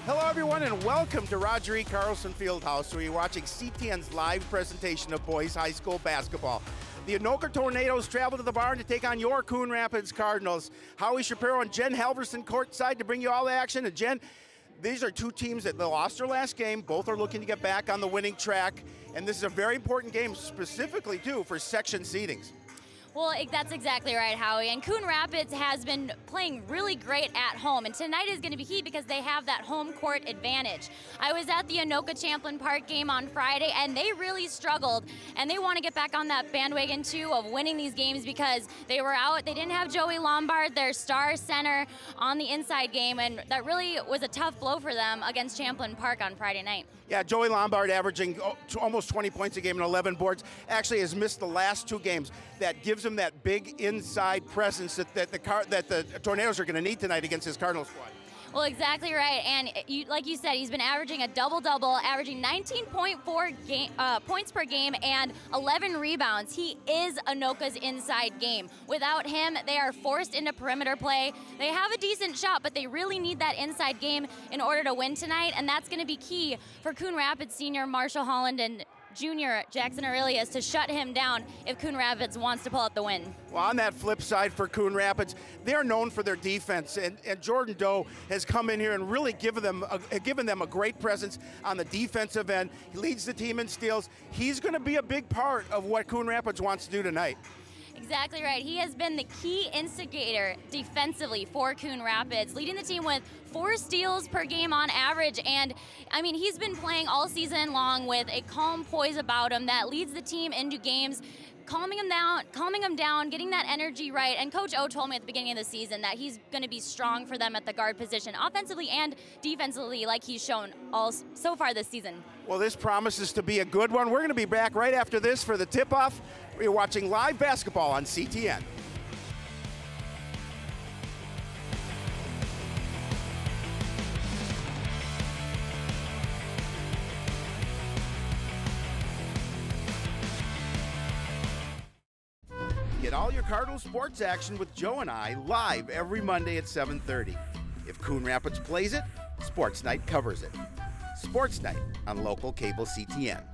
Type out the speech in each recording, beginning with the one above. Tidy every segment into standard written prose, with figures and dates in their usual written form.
Hello everyone and welcome to Roger E. Carlson Fieldhouse, where you're watching CTN's live presentation of boys high school basketball. The Anoka Tornadoes travel to the barn to take on your Coon Rapids Cardinals. Howie Shapiro and Jen Halverson courtside to bring you all the action. And Jen, these are two teams that lost their last game. Both are looking to get back on the winning track. And this is a very important game specifically too for section seedings. Well, that's exactly right, Howie. And Coon Rapids has been playing really great at home. And tonight is going to be key because they have that home court advantage. I was at the Anoka Champlain Park game on Friday, and they really struggled. And they want to get back on that bandwagon, too, of winning these games because they were out. They didn't have Joey Lombard, their star center, on the inside game. And that really was a tough blow for them against Champlain Park on Friday night. Yeah, Joey Lombard averaging almost 20 points a game and 11 boards. Actually has missed the last two games. That gives him that big inside presence that the Tornadoes are going to need tonight against his Cardinal squad. Well, exactly right. And like you said, he's been averaging a double-double, averaging 19.4 points per game and 11 rebounds. He is Anoka's inside game. Without him, they are forced into perimeter play. They have a decent shot, but they really need that inside game in order to win tonight, and that's going to be key for Coon Rapids senior Marshall Holland and junior Jackson Aurelius to shut him down if Coon Rapids wants to pull out the win. Well, on that flip side for Coon Rapids, they're known for their defense, and Jordan Doe has come in here and really given them a great presence on the defensive end. He leads the team in steals. He's going to be a big part of what Coon Rapids wants to do tonight. Exactly right. He has been the key instigator defensively for Coon Rapids, leading the team with 4 steals per game on average. And, I mean, he's been playing all season long with a calm poise about him that leads the team into games, calming them down, getting that energy right. And Coach O told me at the beginning of the season that he's going to be strong for them at the guard position, offensively and defensively, like he's shown so far this season. Well, this promises to be a good one. We're going to be back right after this for the tip-off. You're watching live basketball on CTN. Get all your Cardinal sports action with Joe and I live every Monday at 7:30. If Coon Rapids plays it, Sports Night covers it. Sports Night on local cable CTN.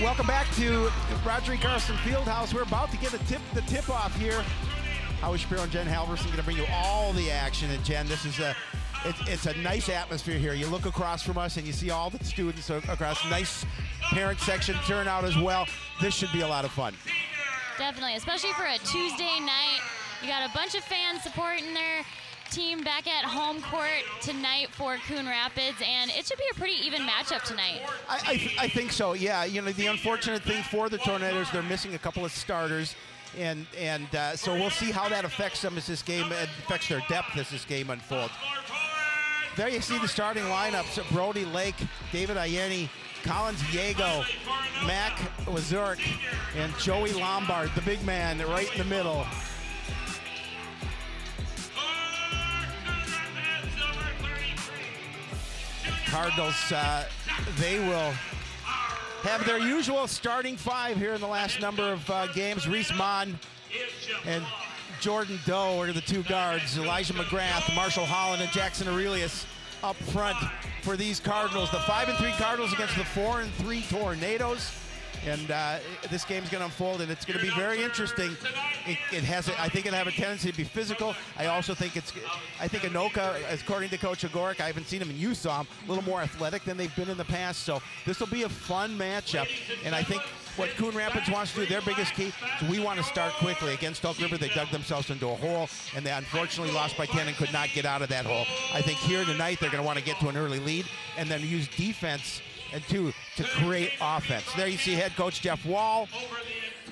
Welcome back to Roger E. Carlson Fieldhouse. We're about to get the tip-off here. Howie Shapiro and Jen Halverson going to bring you all the action. And Jen, this is it's a nice atmosphere here. You look across from us and you see all the students across. Nice parent section turnout as well. This should be a lot of fun. Definitely, especially for a Tuesday night. You got a bunch of fans supporting their team back at home court tonight for Coon Rapids, and it should be a pretty even matchup tonight. I think so, yeah. You know, the unfortunate thing for the Tornadoes, they're missing a couple of starters, and so we'll see how that affects them as this game, affects their depth as this game unfolds. There you see the starting lineups: Brody Lake, David Ayeni, Collins Diego, Mac with Zurich, and Joey Lombard, the big man right in the middle. Cardinals, they will have their usual starting 5 here in the last number of games. Reese Mon and Jordan Doe are the 2 guards. Elijah McGrath, Marshall Holland, and Jackson Aurelius up front for these Cardinals. The 5-3 Cardinals against the 4-3 Tornadoes. And this game's going to unfold, and it's going to be very interesting. I think it'll have a tendency to be physical. I also think I think Anoka, according to Coach Agoric, I haven't seen him, and you saw him, a little more athletic than they've been in the past. So this will be a fun matchup. And I think what Coon Rapids wants to do, their biggest key, is we want to start quickly. Against Oak River, they dug themselves into a hole, and they unfortunately lost by 10 and could not get out of that hole. I think here tonight they're going to want to get to an early lead and then use defense and to create offense. There you see head coach Jeff Wall.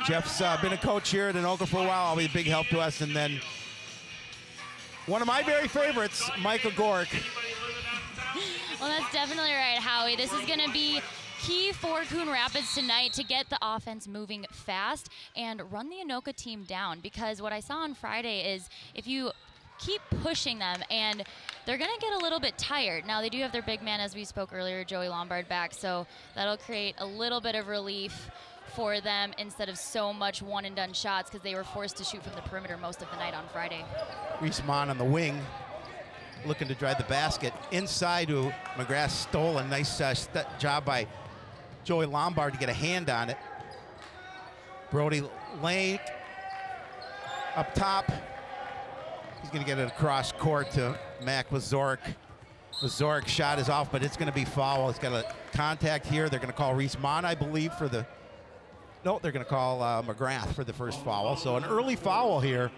Jeff's been a coach here at Anoka for a while, always a big help to us. And then one of my very favorites, Michael Agoric. Well, that's definitely right, Howie. This is going to be key for Coon Rapids tonight to get the offense moving fast and run the Anoka team down, because what I saw on Friday is if you keep pushing them, and they're going to get a little bit tired. Now, they do have their big man, as we spoke earlier, Joey Lombard, back, so that'll create a little bit of relief for them instead of so much one-and-done shots because they were forced to shoot from the perimeter most of the night on Friday. Reese-Mon on the wing, looking to drive the basket. Inside to McGrath, stole a nice job by Joey Lombard to get a hand on it. Brody Lake up top. He's going to get it across court to Mac Wazorek. Wazorek shot is off, but it's going to be foul. It's got a contact here. They're going to call Reese-Mon, I believe, for the... No, they're going to call McGrath for the first foul. So an early foul here.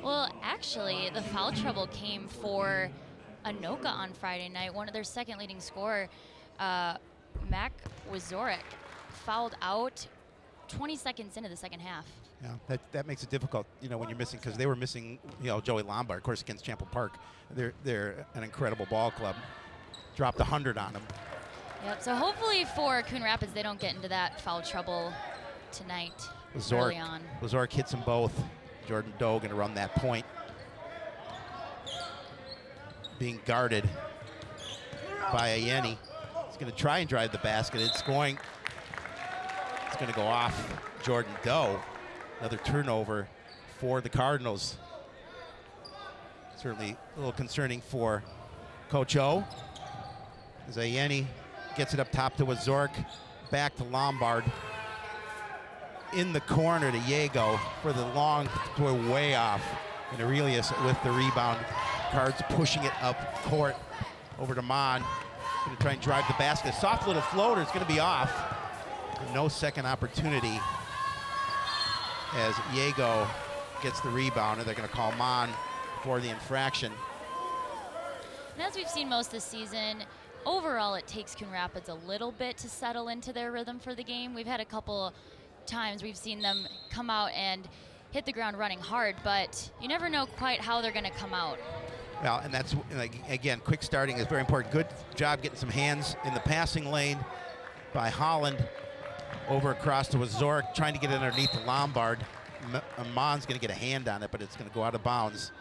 Well, actually, the foul trouble came for Anoka on Friday night. One of their second leading scorer, Mac Wazorek, fouled out 20 seconds into the second half. Yeah, that makes it difficult, you know, when you're missing, because they were missing, you know, Joey Lombard, of course, against Champlain Park. They're an incredible ball club. Dropped 100 on them. Yep, so hopefully for Coon Rapids, they don't get into that foul trouble tonight early on. Wazorek hits them both. Jordan Doe going to run that point. Being guarded by Ayeni. He's going to try and drive the basket. It's going to go off Jordan Doe. Another turnover for the Cardinals. Certainly a little concerning for Coach O. As Ayeni gets it up top to Wazorek, back to Lombard. In the corner to Yago for the long throw, way off. And Aurelius with the rebound. Cards pushing it up court over to Mon. Going to try and drive the basket. Soft little floater. It's going to be off. And no second opportunity as Yago gets the rebound, and they're going to call Mon for the infraction. And as we've seen most this season, overall it takes Coon Rapids a little bit to settle into their rhythm for the game. We've had a couple times we've seen them come out and hit the ground running hard, but you never know quite how they're going to come out. Well, and that's, again, quick starting is very important. Good job getting some hands in the passing lane by Holland. Over across to Wazorek, trying to get it underneath the Lombard. Mon's going to get a hand on it, but it's going to go out of bounds.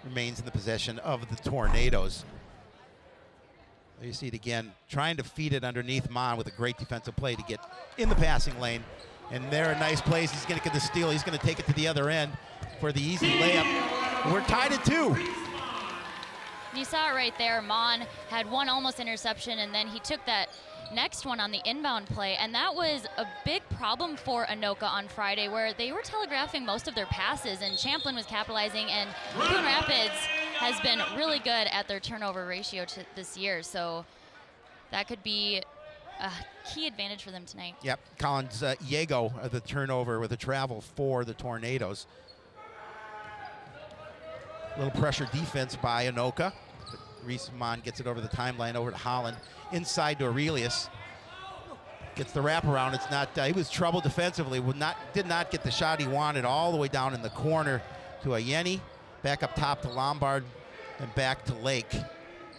Remains in the possession of the Tornadoes. There you see it again, trying to feed it underneath Mon with a great defensive play to get in the passing lane. And there, a nice place. He's going to get the steal. He's going to take it to the other end for the easy layup. We're tied at 2. You saw it right there. Mon had one almost interception, and then he took that next one on the inbound play, and that was a big problem for Anoka on Friday, where they were telegraphing most of their passes, and Champlain was capitalizing, and Coon Rapids has been really good at their turnover ratio this year, so that could be a key advantage for them tonight. Yep, Collins Yago, the turnover with a travel for the Tornadoes. Little pressure defense by Anoka. Reese-Mon gets it over the timeline, over to Holland. Inside to Aurelius. Gets the wraparound. It's not, he was troubled defensively. Did not get the shot he wanted, all the way down in the corner to Ayeni. Back up top to Lombard and back to Lake.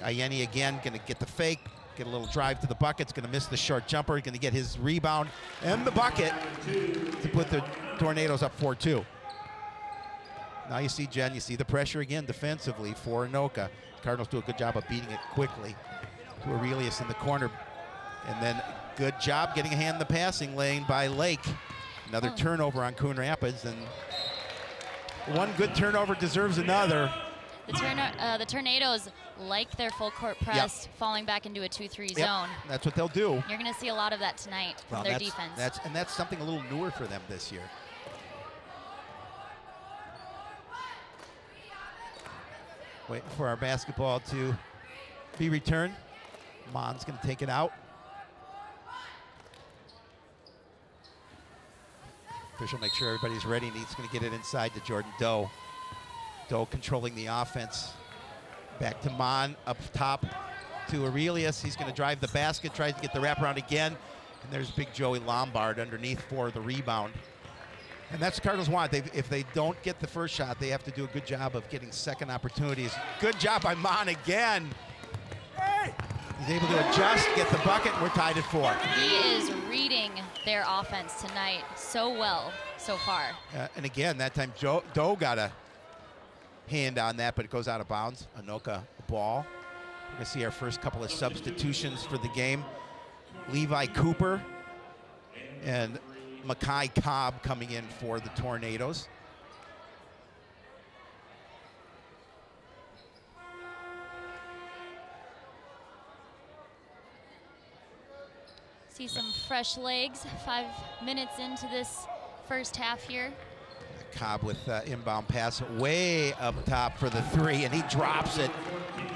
Ayeni again going to get the fake, get a little drive to the bucket. It's going to miss the short jumper. Going to get his rebound and the bucket to put the Tornadoes up 4-2. Now you see, Jen, you see the pressure again defensively for Anoka. Cardinals do a good job of beating it quickly to Aurelius in the corner. And then good job getting a hand in the passing lane by Lake. Another turnover on Coon Rapids, and one good turnover deserves another. The Tornadoes like their full court press, falling back into a 2-3 zone. That's what they'll do. You're going to see a lot of that tonight from their defense. That's something a little newer for them this year. Waiting for our basketball to be returned. Mon's going to take it out. Official make sure everybody's ready, and he's going to get it inside to Jordan Doe. Doe controlling the offense. Back to Mon, up top to Aurelius. He's going to drive the basket, tries to get the wraparound again. And there's big Joey Lombard underneath for the rebound. And that's what Cardinals want. If they don't get the first shot, they have to do a good job of getting second opportunities. Good job by Mon again. He's able to adjust, get the bucket, and we're tied at 4. He is reading their offense tonight so well so far. And again, that time Doe got a hand on that, but it goes out of bounds. Anoka ball. We're going to see our first couple of substitutions for the game. Levi Cooper and Makai Cobb coming in for the Tornadoes. See some fresh legs 5 minutes into this first half here. Cobb with inbound pass way up top for the three, and he drops it.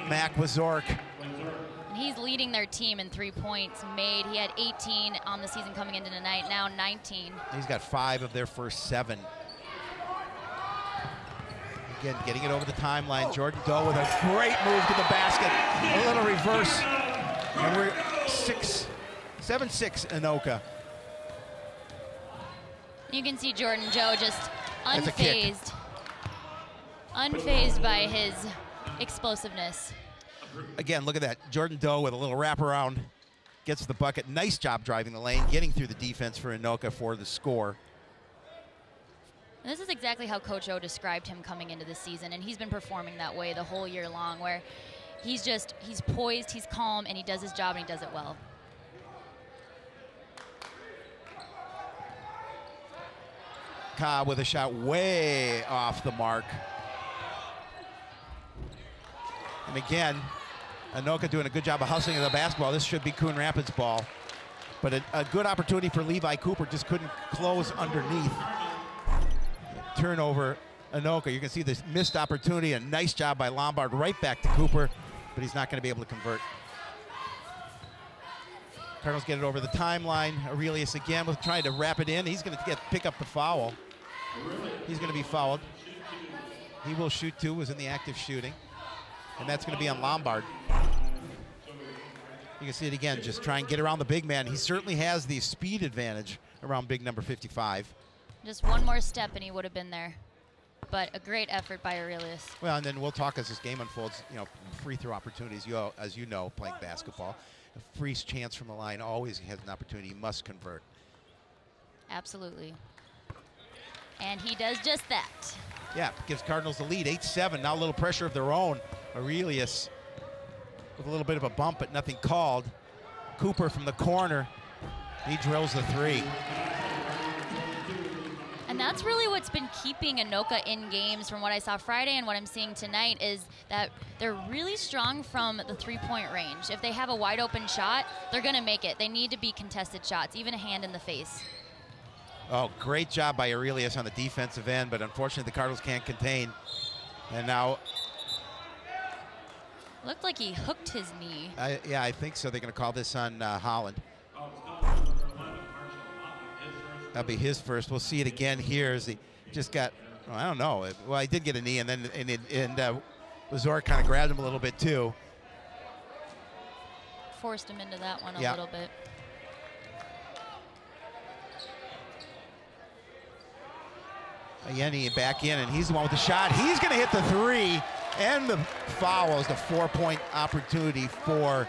Mac Wazork. And he's leading their team in 3 points made. He had 18 on the season coming into tonight, now 19. He's got 5 of their first 7. Again, getting it over the timeline. Jordan Doe with a great move to the basket. A little reverse. And we're 7-6 Anoka. You can see Jordan Joe just That's a kick. Unfazed by his explosiveness. Again, look at that. Jordan Doe with a little wraparound, gets the bucket. Nice job driving the lane, getting through the defense for Anoka for the score. And this is exactly how Coach O described him coming into the season, and he's been performing that way the whole year long, where he's poised, he's calm, and he does his job, and he does it well. Cobb with a shot way off the mark. And again, Anoka doing a good job of hustling the basketball. This should be Coon Rapids ball. But a good opportunity for Levi Cooper, just couldn't close underneath. Turnover, Anoka. You can see this missed opportunity. A nice job by Lombard, right back to Cooper, but he's not going to be able to convert. Cardinals get it over the timeline. Aurelius again with trying to wrap it in. He's going to pick up the foul. He's going to be fouled. He will shoot too, was in the active shooting. And that's going to be on Lombard. You can see it again, just try and get around the big man. He certainly has the speed advantage around big number 55. Just one more step and he would have been there. But a great effort by Aurelius. Well, and then we'll talk as this game unfolds, you know, free throw opportunities. As you know, playing basketball, a free chance from the line always has an opportunity. He must convert. Absolutely. And he does just that. Yeah, gives Cardinals the lead, 8-7. Now a little pressure of their own. Aurelius with a little bit of a bump, but nothing called. Cooper from the corner. He drills the three. And that's really what's been keeping Anoka in games from what I saw Friday and what I'm seeing tonight is that they're really strong from the three-point range. If they have a wide open shot, they're going to make it. They need to be contested shots, even a hand in the face. Oh, great job by Aurelius on the defensive end, but unfortunately the Cardinals can't contain. And now... Looked like he hooked his knee. Yeah, I think so. They're going to call this on Holland. That'll be his first. We'll see it again here as he just got, well, I don't know. Well, he did get a knee, and then Wazork kind of grabbed him a little bit too. Forced him into that one a little bit. Yenny back in, and he's the one with the shot. He's going to hit the three, and the foul is the 4-point opportunity for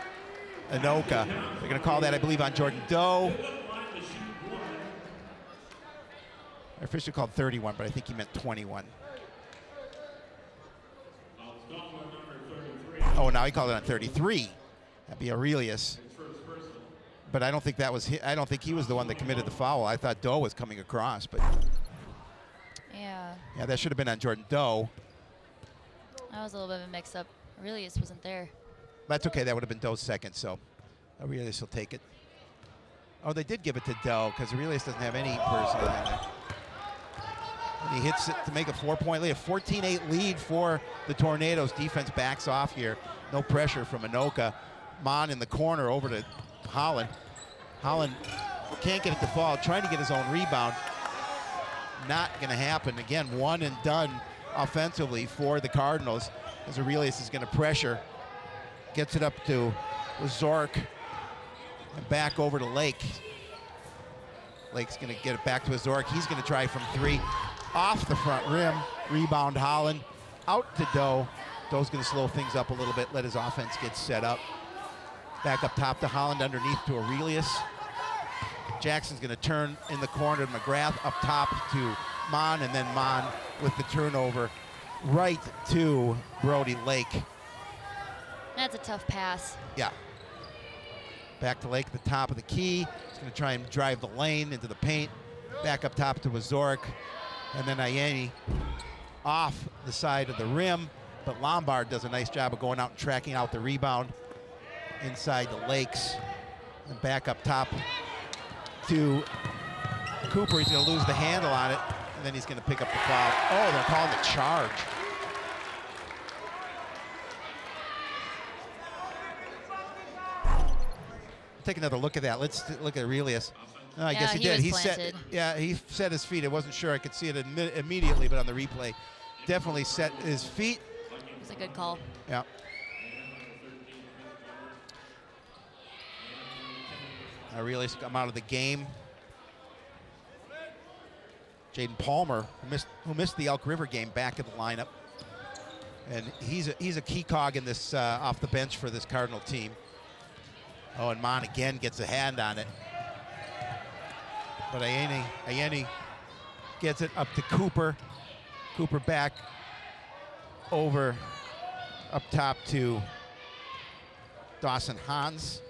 Anoka. They're going to call that, I believe, on Jordan Doe. Our official called 31, but I think he meant 21. Oh, now he called it on 33. That'd be Aurelius. But I don't think that was I don't think he was the one that committed the foul. I thought Doe was coming across, but yeah, that should have been on Jordan Doe. That was a little bit of a mix-up. Aurelius wasn't there. That's okay. That would have been Doe's second, so Aurelius will take it. Oh, they did give it to Doe because Aurelius doesn't have any person in there. And he hits it to make a 4-point lead, a 14-8 lead for the Tornadoes. Defense backs off here. No pressure from Anoka. Mon in the corner over to Holland. Holland can't get it to fall, trying to get his own rebound. Not going to happen. Again, one and done offensively for the Cardinals as Aurelius is going to pressure. Gets it up to Zurich and back over to Lake. Lake's going to get it back to Zurich. He's going to try from three. Off the front rim, rebound Holland, out to Doe. Doe's going to slow things up a little bit, let his offense get set up. Back up top to Holland, underneath to Aurelius. Jackson's going to turn in the corner to McGrath, up top to Mon, and then Mon with the turnover right to Brody Lake. That's a tough pass. Yeah. Back to Lake at the top of the key. He's going to try and drive the lane into the paint. Back up top to Zurich. And then Ayeni off the side of the rim. But Lombard does a nice job of going out and tracking out the rebound inside the Lakes. And back up top to Cooper. He's going to lose the handle on it. And then he's going to pick up the foul. Oh, they're calling the charge. Take another look at that. Let's look at Aurelius. Oh, I guess he did. He set his feet. I wasn't sure I could see it immediately, but on the replay, definitely set his feet. It was a good call. Yeah. Aurelius come out of the game. Jaden Palmer, who missed the Elk River game, back in the lineup, and he's a key cog in this off the bench for this Cardinal team. Oh, and Maude again gets a hand on it. But Ayeni gets it up to Cooper. Cooper back over up top to Dawson Hans.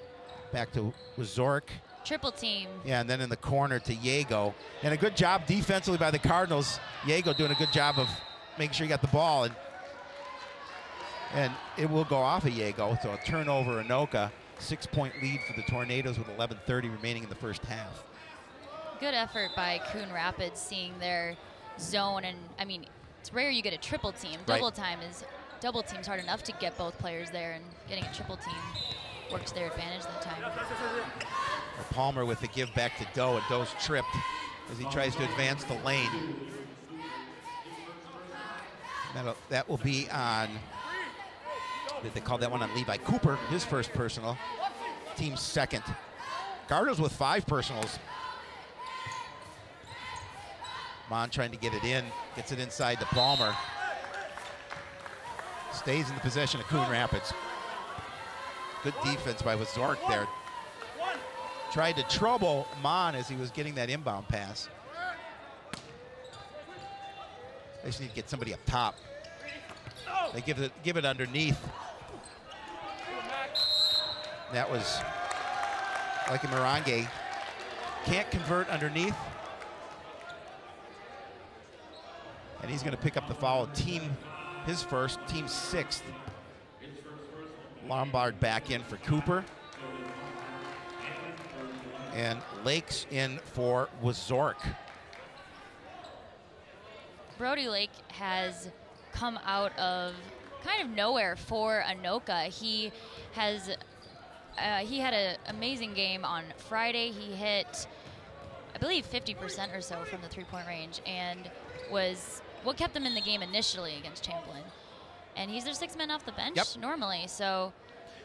Back to Zurich. Triple team. Yeah, and then in the corner to Yago. And a good job defensively by the Cardinals. Yago doing a good job of making sure he got the ball. And it will go off of Yago. So a turnover, Anoka. 6-point lead for the Tornadoes with 11:30 remaining in the first half. Good effort by Coon Rapids, seeing their zone. And I mean, it's rare you get a triple team. Double team's hard enough to get both players there, and getting a triple team worked to their advantage that time. Palmer with the give back to Doe, and Doe's tripped as he tries to advance the lane. That will be on, did they call that one on Levi Cooper, his first personal, team's second. Cardos with 5 personals. Maude trying to get it in, gets it inside to Palmer. Stays in the possession of Coon Rapids. Good defense by Zurich there. Tried to trouble Maude as he was getting that inbound pass. They just need to get somebody up top. They give it underneath. That was like a Barangay. Can't convert underneath. And he's going to pick up the foul. His first, team 6th. Lombard back in for Cooper. And Lake's in for Zurich. Brody Lake has come out of kind of nowhere for Anoka. He had an amazing game on Friday. He hit, I believe, 50% or so from the 3-point range, and was what kept them in the game initially against Champlain. And he's their 6th man off the bench normally, so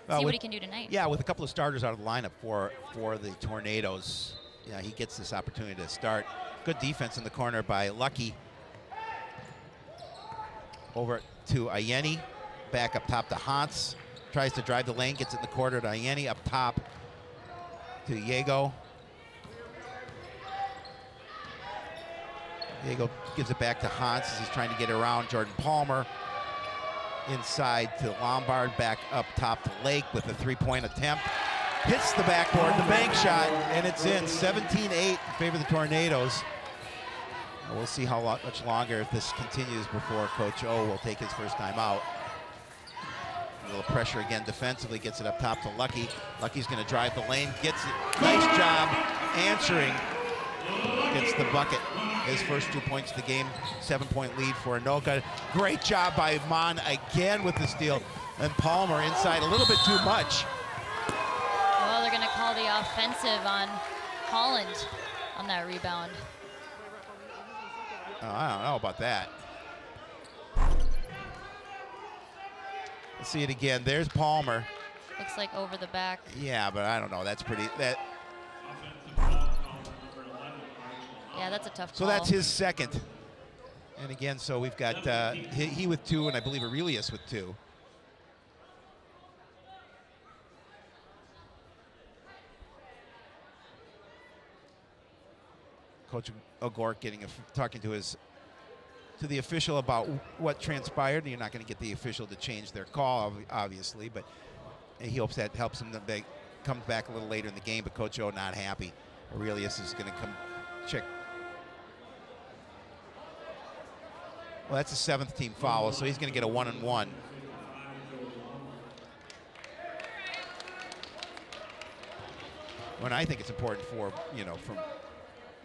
see what he can do tonight. Yeah, with a couple of starters out of the lineup for the Tornadoes, yeah, he gets this opportunity to start. Good defense in the corner by Lucky. Over to Ayeni, back up top to Hans. Tries to drive the lane, gets it in the corner to Ayeni, up top to Yago. Yago gives it back to Hans as he's trying to get around Jordan Palmer. Inside to Lombard, back up top to Lake with a 3-point attempt. Hits the backboard, the bank shot, and it's in. 17-8 in favor of the Tornadoes. We'll see how much longer if this continues before Coach O will take his first time out. A little pressure again defensively, gets it up top to Lucky. Lucky's going to drive the lane, gets it. Nice job answering. Gets the bucket. His first 2 points of the game, 7-point lead for Anoka. Great job by Maude again with the steal. And Palmer inside a little bit too much. Well, they're going to call the offensive on Holland on that rebound. Oh, I don't know about that. Let's see it again. There's Palmer. Looks like over the back. Yeah, but I don't know. That's pretty. Yeah, that's a tough call. So that's his second. And again, so we've got he with 2, and I believe Aurelius with 2. Coach O'Gork talking to the official about what transpired. You're not going to get the official to change their call, obviously, but he hopes that helps him to comes back a little later in the game, but Coach O not happy. Aurelius is going to come check. Well, that's a 7th team foul, so he's going to get a 1-on-1. When I think it's important for, you know, from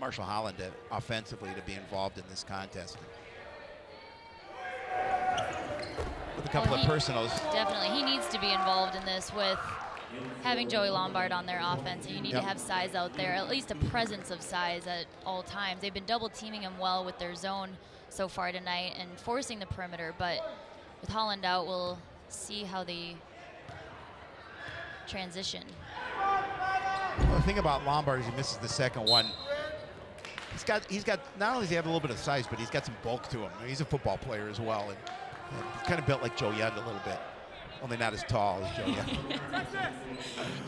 Marshall Holland to offensively to be involved in this contest. With a couple of personals. Definitely, he needs to be involved in this with having Joey Lombard on their offense. And you need to have size out there, at least a presence of size at all times. They've been double teaming him well with their zone so far tonight and forcing the perimeter, but with Holland out, we'll see how they transition. Well, the thing about Lombard is he misses the second one. He's got not only does he have a little bit of size, but he's got some bulk to him. He's a football player as well, and he's kind of built like Joe Yund a little bit, only not as tall as Joe Yund.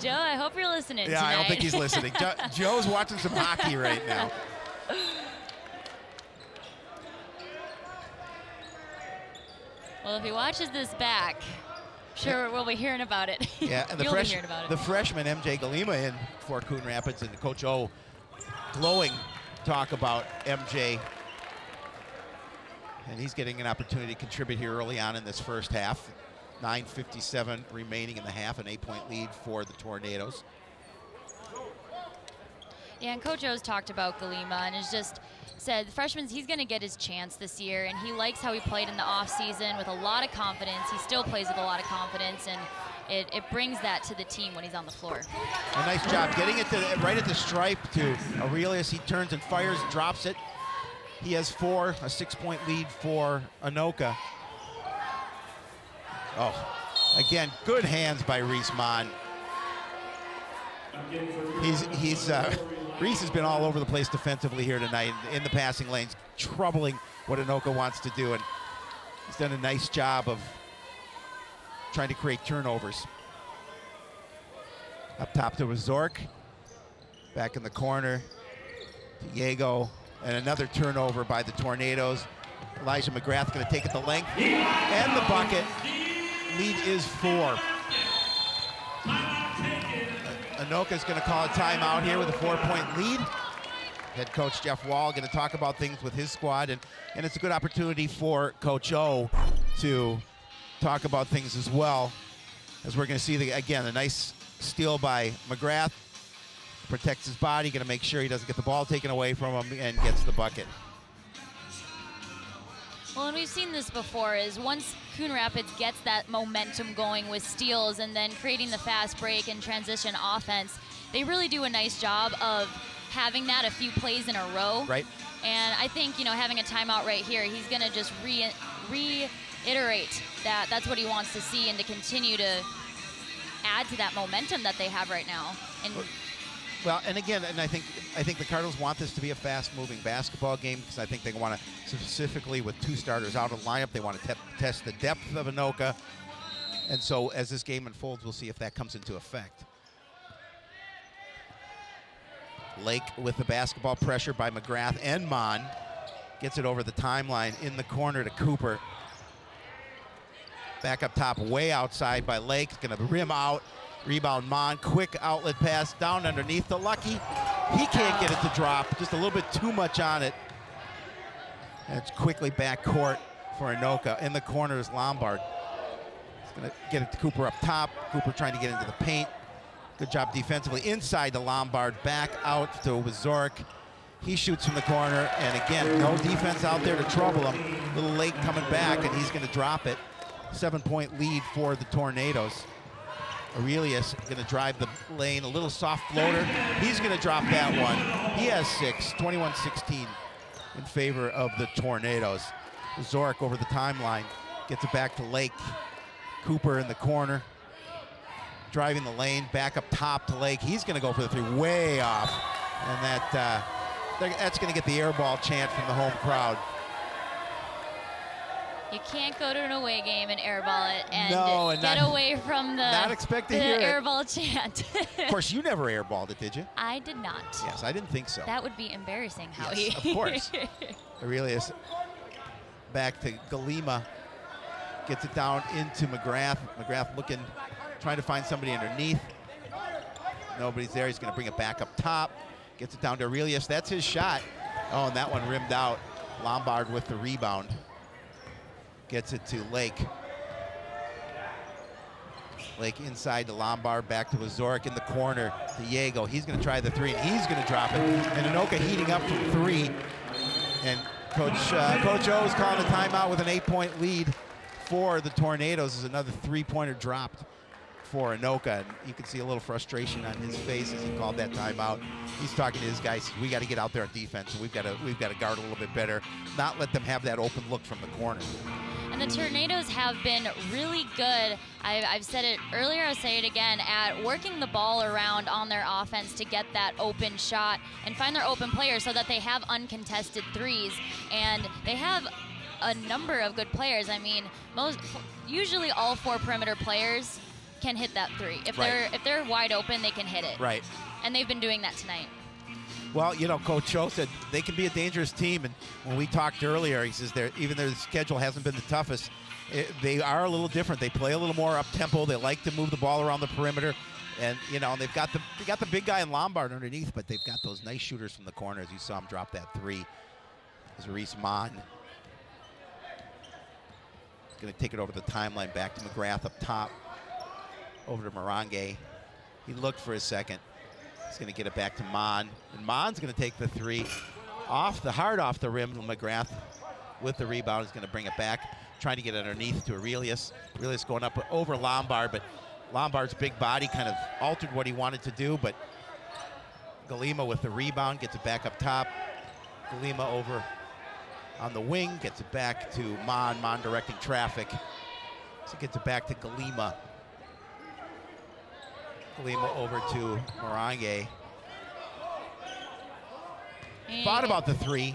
Joe, I hope you're listening tonight. I don't think he's listening. Joe's watching some hockey right now. Well, if he watches this back, sure we'll be hearing about it. Yeah, and the freshman MJ Galima in for Coon Rapids, and Coach O glowing talk about MJ. And he's getting an opportunity to contribute here early on in this first half. 9:57 remaining in the half, an 8-point lead for the Tornadoes. Yeah, and Coach O's talked about Galima and has just said the freshman, he's going to get his chance this year, and he likes how he played in the offseason with a lot of confidence. He still plays with a lot of confidence, and it brings that to the team when he's on the floor. A nice job getting it to right at the stripe to Aurelius. He turns and fires, drops it. He has 4, a 6-point lead for Anoka. Oh, again, good hands by Reese Mon. Reese has been all over the place defensively here tonight in the passing lanes, troubling what Anoka wants to do, and he's done a nice job of trying to create turnovers. Up top to Zurich, back in the corner to Diego, and another turnover by the Tornadoes. Elijah McGrath going to take it the length and the bucket. Lead is 4. Anoka's going to call a timeout here with a 4-point lead. Head coach Jeff Wall going to talk about things with his squad, and it's a good opportunity for Coach O to talk about things as well, as we're going to see, again, a nice steal by McGrath. Protects his body, going to make sure he doesn't get the ball taken away from him, and gets the bucket. Well, and we've seen this before, is once Coon Rapids gets that momentum going with steals and then creating the fast break and transition offense, they really do a nice job of having that a few plays in a row. Right. And I think, you know, having a timeout right here, he's going to just reiterate that that's what he wants to see and to continue to add to that momentum that they have right now. And well, and again, and I think the Cardinals want this to be a fast-moving basketball game, because I think they want to, specifically with 2 starters out of the lineup, they want to test the depth of Anoka. And so as this game unfolds, we'll see if that comes into effect. Lake with the basketball, pressure by McGrath and Mon. Gets it over the timeline in the corner to Cooper. Back up top, way outside by Lake. Going to rim out. Rebound Mon, quick outlet pass down underneath the Lucky. He can't get it to drop, just a little bit too much on it. And it's quickly back court for Anoka. In the corner is Lombard. He's gonna get it to Cooper up top. Cooper trying to get into the paint. Good job defensively. Inside to Lombard, back out to Zurich. He shoots from the corner, and again, no defense out there to trouble him. Little Lake coming back, and he's gonna drop it. 7-point lead for the Tornadoes. Aurelius going to drive the lane, a little soft floater. He's going to drop that one. He has 6, 21-16 in favor of the Tornadoes. Zurich over the timeline, gets it back to Lake. Cooper in the corner, driving the lane, back up top to Lake. He's going to go for the 3, way off. And that's going to get the air ball chant from the home crowd. You can't go to an away game and airball it and get away from the airball chant. Of course, you never airballed it, did you? I did not. Yes, I didn't think so. That would be embarrassing, Howie. Yes, of course. Aurelius back to Galima. Gets it down into McGrath. McGrath trying to find somebody underneath. Nobody's there. He's going to bring it back up top. Gets it down to Aurelius. That's his shot. Oh, and that one rimmed out. Lombard with the rebound. Gets it to Lake. Lake inside to Lombard, back to Zurich in the corner to Diego. He's going to try the three, and he's going to drop it. And Anoka heating up from three. And Coach O is calling a timeout with an 8-point lead for the Tornadoes. As another three-pointer dropped for Anoka. And you can see a little frustration on his face as he called that timeout. He's talking to his guys. We got to get out there on defense. And we've got to guard a little bit better, not let them have that open look from the corner. And the Tornadoes have been really good. I've said it earlier, I'll say it again, at working the ball around on their offense to get that open shot and find their open players so that they have uncontested threes. And they have a number of good players. I mean, usually all four perimeter players can hit that three. If they're wide open, they can hit it. Right. And they've been doing that tonight. Well, you know, Coach O said they can be a dangerous team, and when we talked earlier, he says even though the schedule hasn't been the toughest, they are a little different. They play a little more up-tempo. They like to move the ball around the perimeter, and you know, they've got the big guy in Lombard underneath, but they've got those nice shooters from the corner, as you saw him drop that three. As Reese Mon is going to take it over the timeline, back to McGrath up top, over to Barangay. He looked for a second. He's going to get it back to Mon, and Mon's going to take the three off the rim. McGrath with the rebound is going to bring it back, trying to get underneath to Aurelius. Aurelius going up over Lombard, but Lombard's big body kind of altered what he wanted to do, but Galima with the rebound gets it back up top. Galima over on the wing, gets it back to Mon. Mon directing traffic. So gets it back to Galima. Galima over to Barangay. Thought about the three,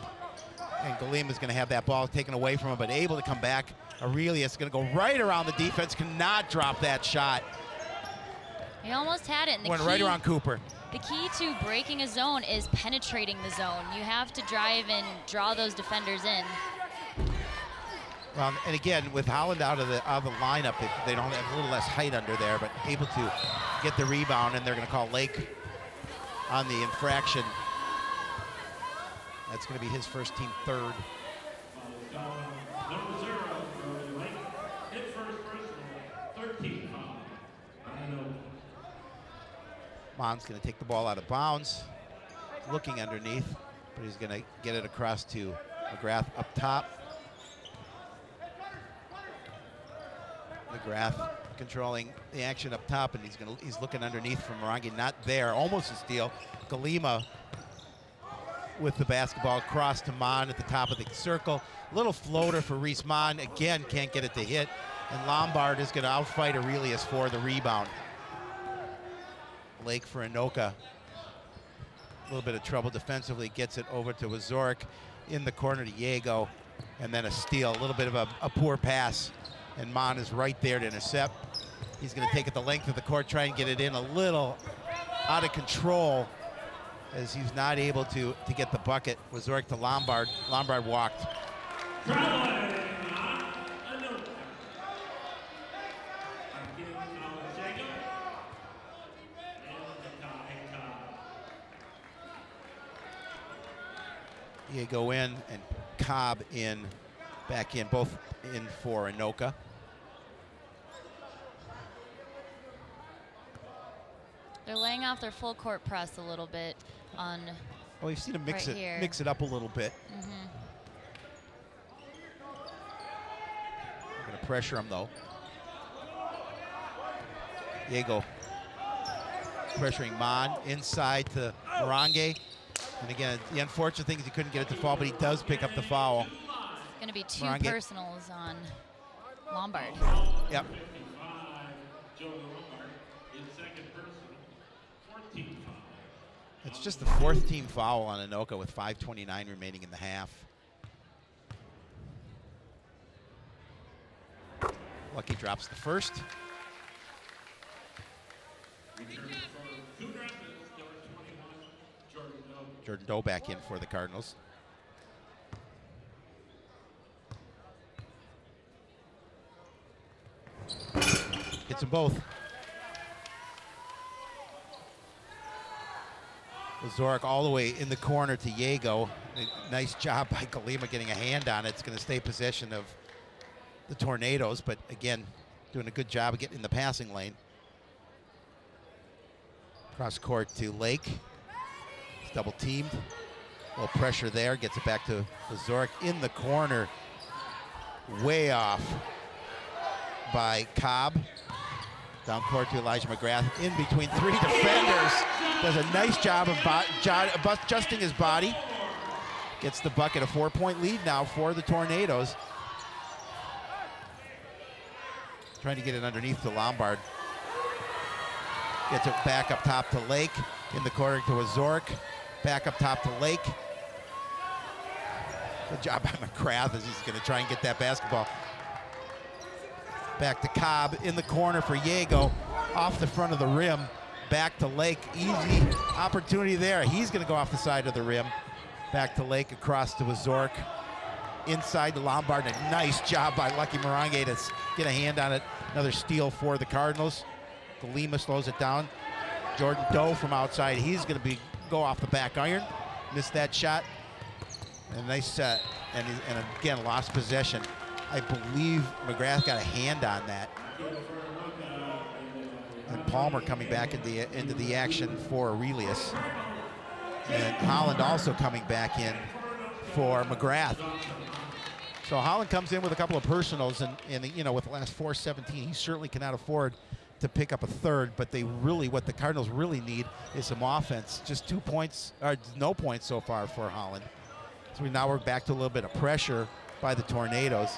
and Galima's going to have that ball taken away from him, but able to come back. Aurelius is going to go right around the defense, cannot drop that shot. He almost had it. And went right around Cooper. The key to breaking a zone is penetrating the zone. You have to drive and draw those defenders in. And again, with Holland out of the lineup, they don't have a little less height under there, but able to get the rebound, and they're going to call Lake on the infraction. That's going to be his first team third. Number 0 for Lake, hit first personal, 13 foul. Mon's going to take the ball out of bounds, looking underneath, but he's going to get it across to McGrath up top. McGrath controlling the action up top, and he's looking underneath from Barangay, not there, almost a steal. Galima with the basketball across to Mon at the top of the circle. Little floater for Reese Mon, again can't get it to hit, and Lombard is going to outfight Aurelius for the rebound. Lake for Anoka. A little bit of trouble defensively, gets it over to Zurich in the corner to Diego, and then a steal, a little bit of a poor pass. And Mon is right there to intercept. He's going to take it the length of the court, try and get it in a little out of control as he's not able to get the bucket. Zurich to Lombard. Lombard walked. Diego in and Cobb in, back in, both in for Anoka. They're laying off their full court press a little bit on. Oh, we've seen him mix it up a little bit. Mm-hmm. We're going to pressure him though. Diego pressuring Mon inside to Barangay. And again, the unfortunate thing is he couldn't get it to fall, but he does pick up the foul. Going to be two Barangay. personals on Lombard. Yep. It's just the fourth team foul on Anoka with 5:29 remaining in the half. Lucky drops the first. Jordan Doe back in for the Cardinals. Hits them both. Zurich all the way in the corner to Yago. Nice job by Kalima getting a hand on it. It's going to stay possession of the Tornadoes, but again, doing a good job of getting in the passing lane. Cross court to Lake. He's double teamed. A little pressure there. Gets it back to Zurich in the corner. Way off by Cobb. Down court to Elijah McGrath. In between three defenders. Does a nice job of adjusting his body. Gets the bucket. A 4-point lead now for the Tornadoes. Trying to get it underneath to Lombard. Gets it back up top to Lake. In the corner to Zurich. Back up top to Lake. Good job by McGrath as he's going to try and get that basketball. Back to Cobb in the corner for Yago. Off the front of the rim. Back to Lake. Easy opportunity there. He's going to go off the side of the rim. Back to Lake across to Zurich. Inside to Lombard. A nice job by Lucky Barangay to get a hand on it. Another steal for the Cardinals. Kalima slows it down. Jordan Doe from outside. He's going to go off the back iron. Missed that shot. And nice, and again, lost possession. I believe McGrath got a hand on that. And Palmer coming back into the action for Aurelius. And Holland also coming back in for McGrath. So Holland comes in with a couple of personals, and you know, with the last 4-17, he certainly cannot afford to pick up a third, but what the Cardinals really need is some offense. Just 2 points, or no points so far for Holland. So now we're back to a little bit of pressure by the Tornadoes.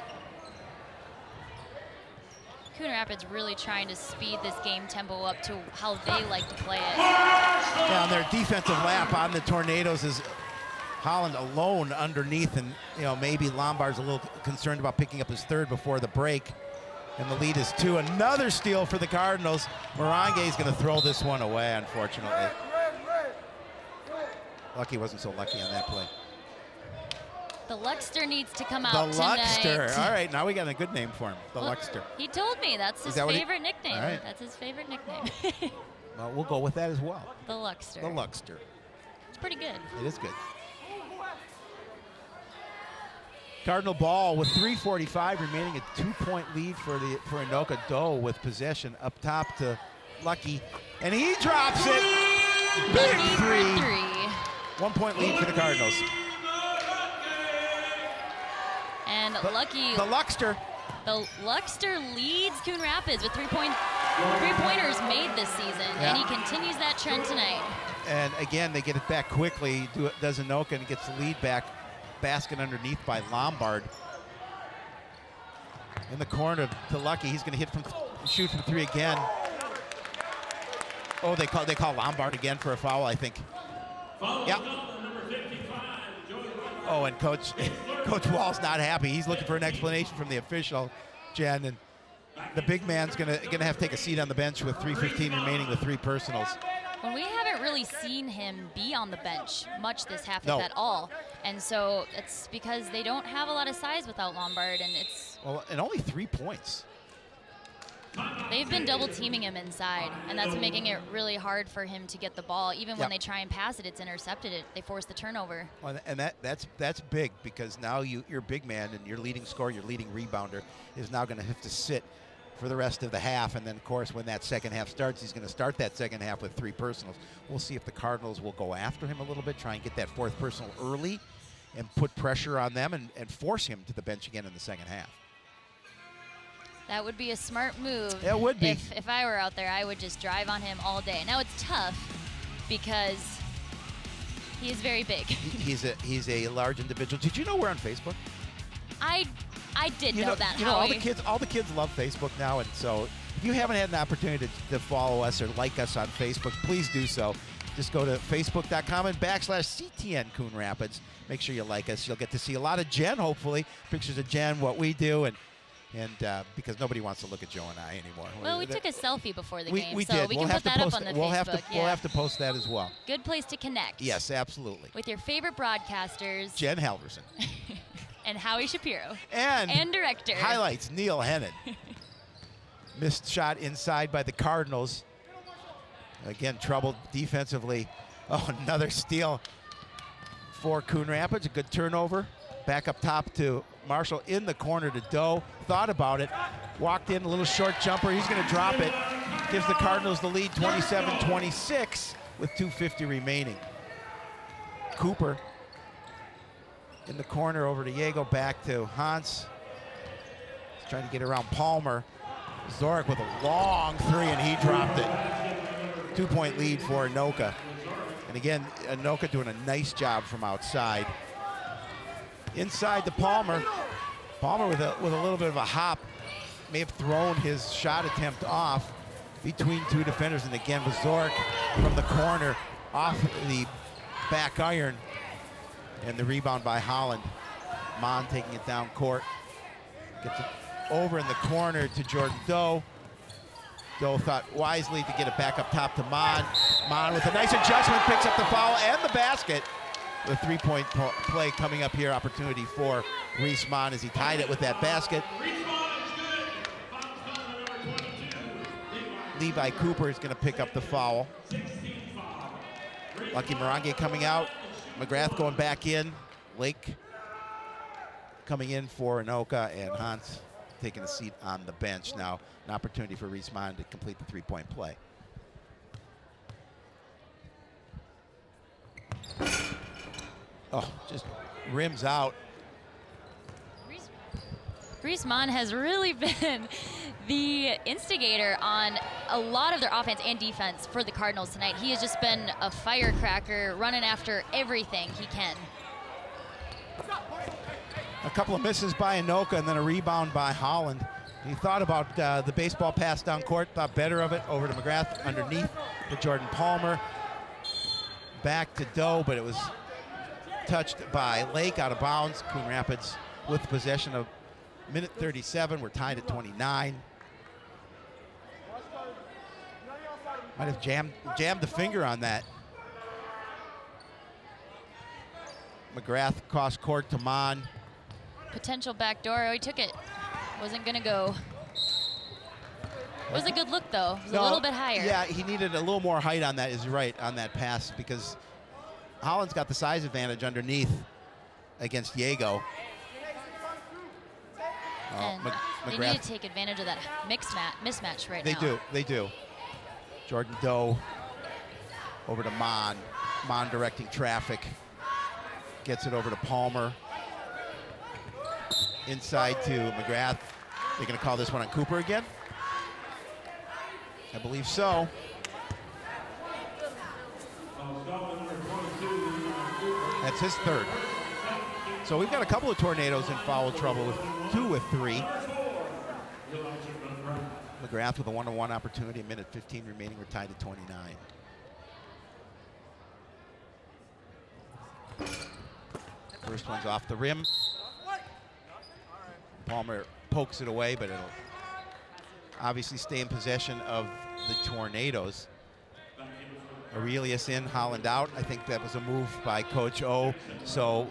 Coon Rapids really trying to speed this game tempo up to how they like to play it. Down their defensive lap on the Tornadoes is Holland alone underneath, and you know, maybe Lombard's a little concerned about picking up his third before the break. And the lead is 2. Another steal for the Cardinals. Barangay's going to throw this one away, unfortunately. Lucky wasn't so lucky on that play. The Luckster needs to come out the tonight. Luckster. All right, now we got a good name for him. The Luckster. He told me that's his favorite nickname. All right. That's his favorite nickname. Well, we'll go with that as well. The Luckster. The Luckster. It's pretty good. It is good. Cardinal ball with 3:45 remaining, a 2-point lead for Anoka. Doe with possession up top to Lucky, and he drops it. Big three. 1-point lead for the Cardinals. And Lucky. The Luckster. The Luckster leads Coon Rapids with three-pointers made this season, and he continues that trend tonight. And again, they get it back quickly. Does Anoka and gets the lead back. Basket underneath by Lombard. In the corner to Lucky. He's going to shoot from 3 again. Oh, they call Lombard again for a foul, I think. Yeah. Oh, and Coach Wall's not happy. He's looking for an explanation from the official, Jen. And the big man's going to have to take a seat on the bench with 3:15 remaining with 3 personals. Well, we haven't really seen him be on the bench much this half, if at all. And so it's because they don't have a lot of size without Lombard, and it's... Well, and only 3 points. They've been double teaming him inside, and that's making it really hard for him to get the ball. Even when they try and pass it, it's intercepted. They force the turnover. Well, and that's big, because now your big man and your leading scorer, your leading rebounder, is now going to have to sit for the rest of the half. And then, of course, when that second half starts, he's going to start that second half with 3 personals. We'll see if the Cardinals will go after him a little bit, try and get that 4th personal early and put pressure on them and force him to the bench again in the second half. That would be a smart move. It would be. If I were out there, I would just drive on him all day. Now, it's tough because he is very big. He's a large individual. Did you know we're on Facebook? I did know that. You know, all the kids love Facebook now, and so if you haven't had an opportunity to follow us or like us on Facebook, please do so. Just go to facebook.com and /CTN Coon Rapids. Make sure you like us. You'll get to see a lot of Jen, hopefully, pictures of Jen, what we do, and because nobody wants to look at Joe and I anymore. Well, we took a selfie before the game, we so did. we can put that up on the Facebook. We'll have to post that as well. Good place to connect. Yes, absolutely. With your favorite broadcasters. Jen Halverson. And Howie Shapiro. And director. Highlights, Neil Hennon. Missed shot inside by the Cardinals. Again, troubled defensively Oh, another steal for Coon Rapids. A good turnover. Back up top to Marshall in the corner to Doe. Thought about it. Walked in, a little short jumper. He's going to drop it. Gives the Cardinals the lead 27-26 with 2:50 remaining. Cooper in the corner over to Diego, back to Hans. He's trying to get around Palmer. Zurich with a long three, and he dropped it. 2-point lead for Anoka. And again, Anoka doing a nice job from outside. Inside to Palmer. Palmer with a little bit of a hop. May have thrown his shot attempt off between two defenders. And again, with Zurich from the corner off the back iron. And the rebound by Holland. Maude taking it down court. Gets it over in the corner to Jordan Doe. Doe thought wisely to get it back up top to Maude. Maude with a nice adjustment, picks up the foul and the basket. The three-point play coming up here, opportunity for Reese Maude as he tied it with that basket. Levi Cooper is going to pick up the foul. Lucky Barangay coming out. McGrath going back in. Lake coming in for Anoka, and Hans taking a seat on the bench now. An opportunity for Reese Maude to complete the three-point play. Oh, just rims out. Reese Maude has really been the instigator on a lot of their offense and defense for the Cardinals tonight. He has just been a firecracker, running after everything he can. A couple of misses by Anoka and then a rebound by Holland. He thought about the baseball pass down court, thought better of it, over to McGrath, underneath to Jordan Palmer. Back to Doe, but it was touched by Lake out of bounds. Coon Rapids with possession of minute 37. We're tied at 29. Might have jammed the finger on that. McGrath cross court to Maude. Potential backdoor. Oh, he took it. Wasn't going to go. It was a good look, though. It was a little bit higher. Yeah, he needed a little more height on that, is right, on that pass, because Holland's got the size advantage underneath against Diego. And they need to take advantage of that mismatch right now. They do. Jordan Doe over to Maude. Maude directing traffic. Gets it over to Palmer. Inside to McGrath. They're going to call this one on Cooper again? I believe so. That's his third. So we've got a couple of tornadoes in foul trouble, with 2 with 3. McGrath with a one-on-one opportunity, a minute 15 remaining. We're tied at 29. First one's off the rim. Palmer pokes it away, but it'll obviously stay in possession of the Tornadoes. Aurelius in, Holland out. I think that was a move by Coach O. So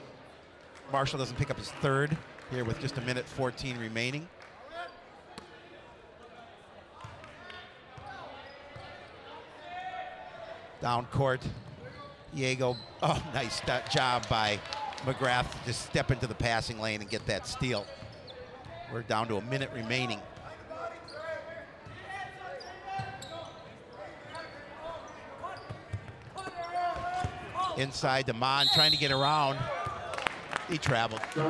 Marshall doesn't pick up his third here with just a minute 14 remaining. Down court, Diego. Oh, nice job by McGrath to just step into the passing lane and get that steal. We're down to a minute remaining. Inside to Maude, trying to get around. He traveled. We're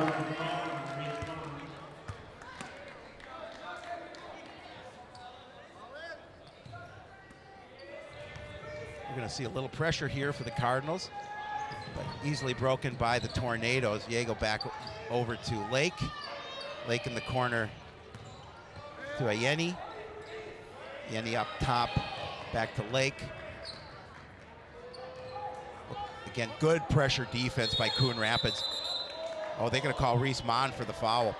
going to see a little pressure here for the Cardinals, but easily broken by the Tornadoes. Diego back over to Lake. Lake in the corner to Ayeni. Ayeni up top, back to Lake. Again, good pressure defense by Coon Rapids. Oh, they're going to call Reese Maude for the foul.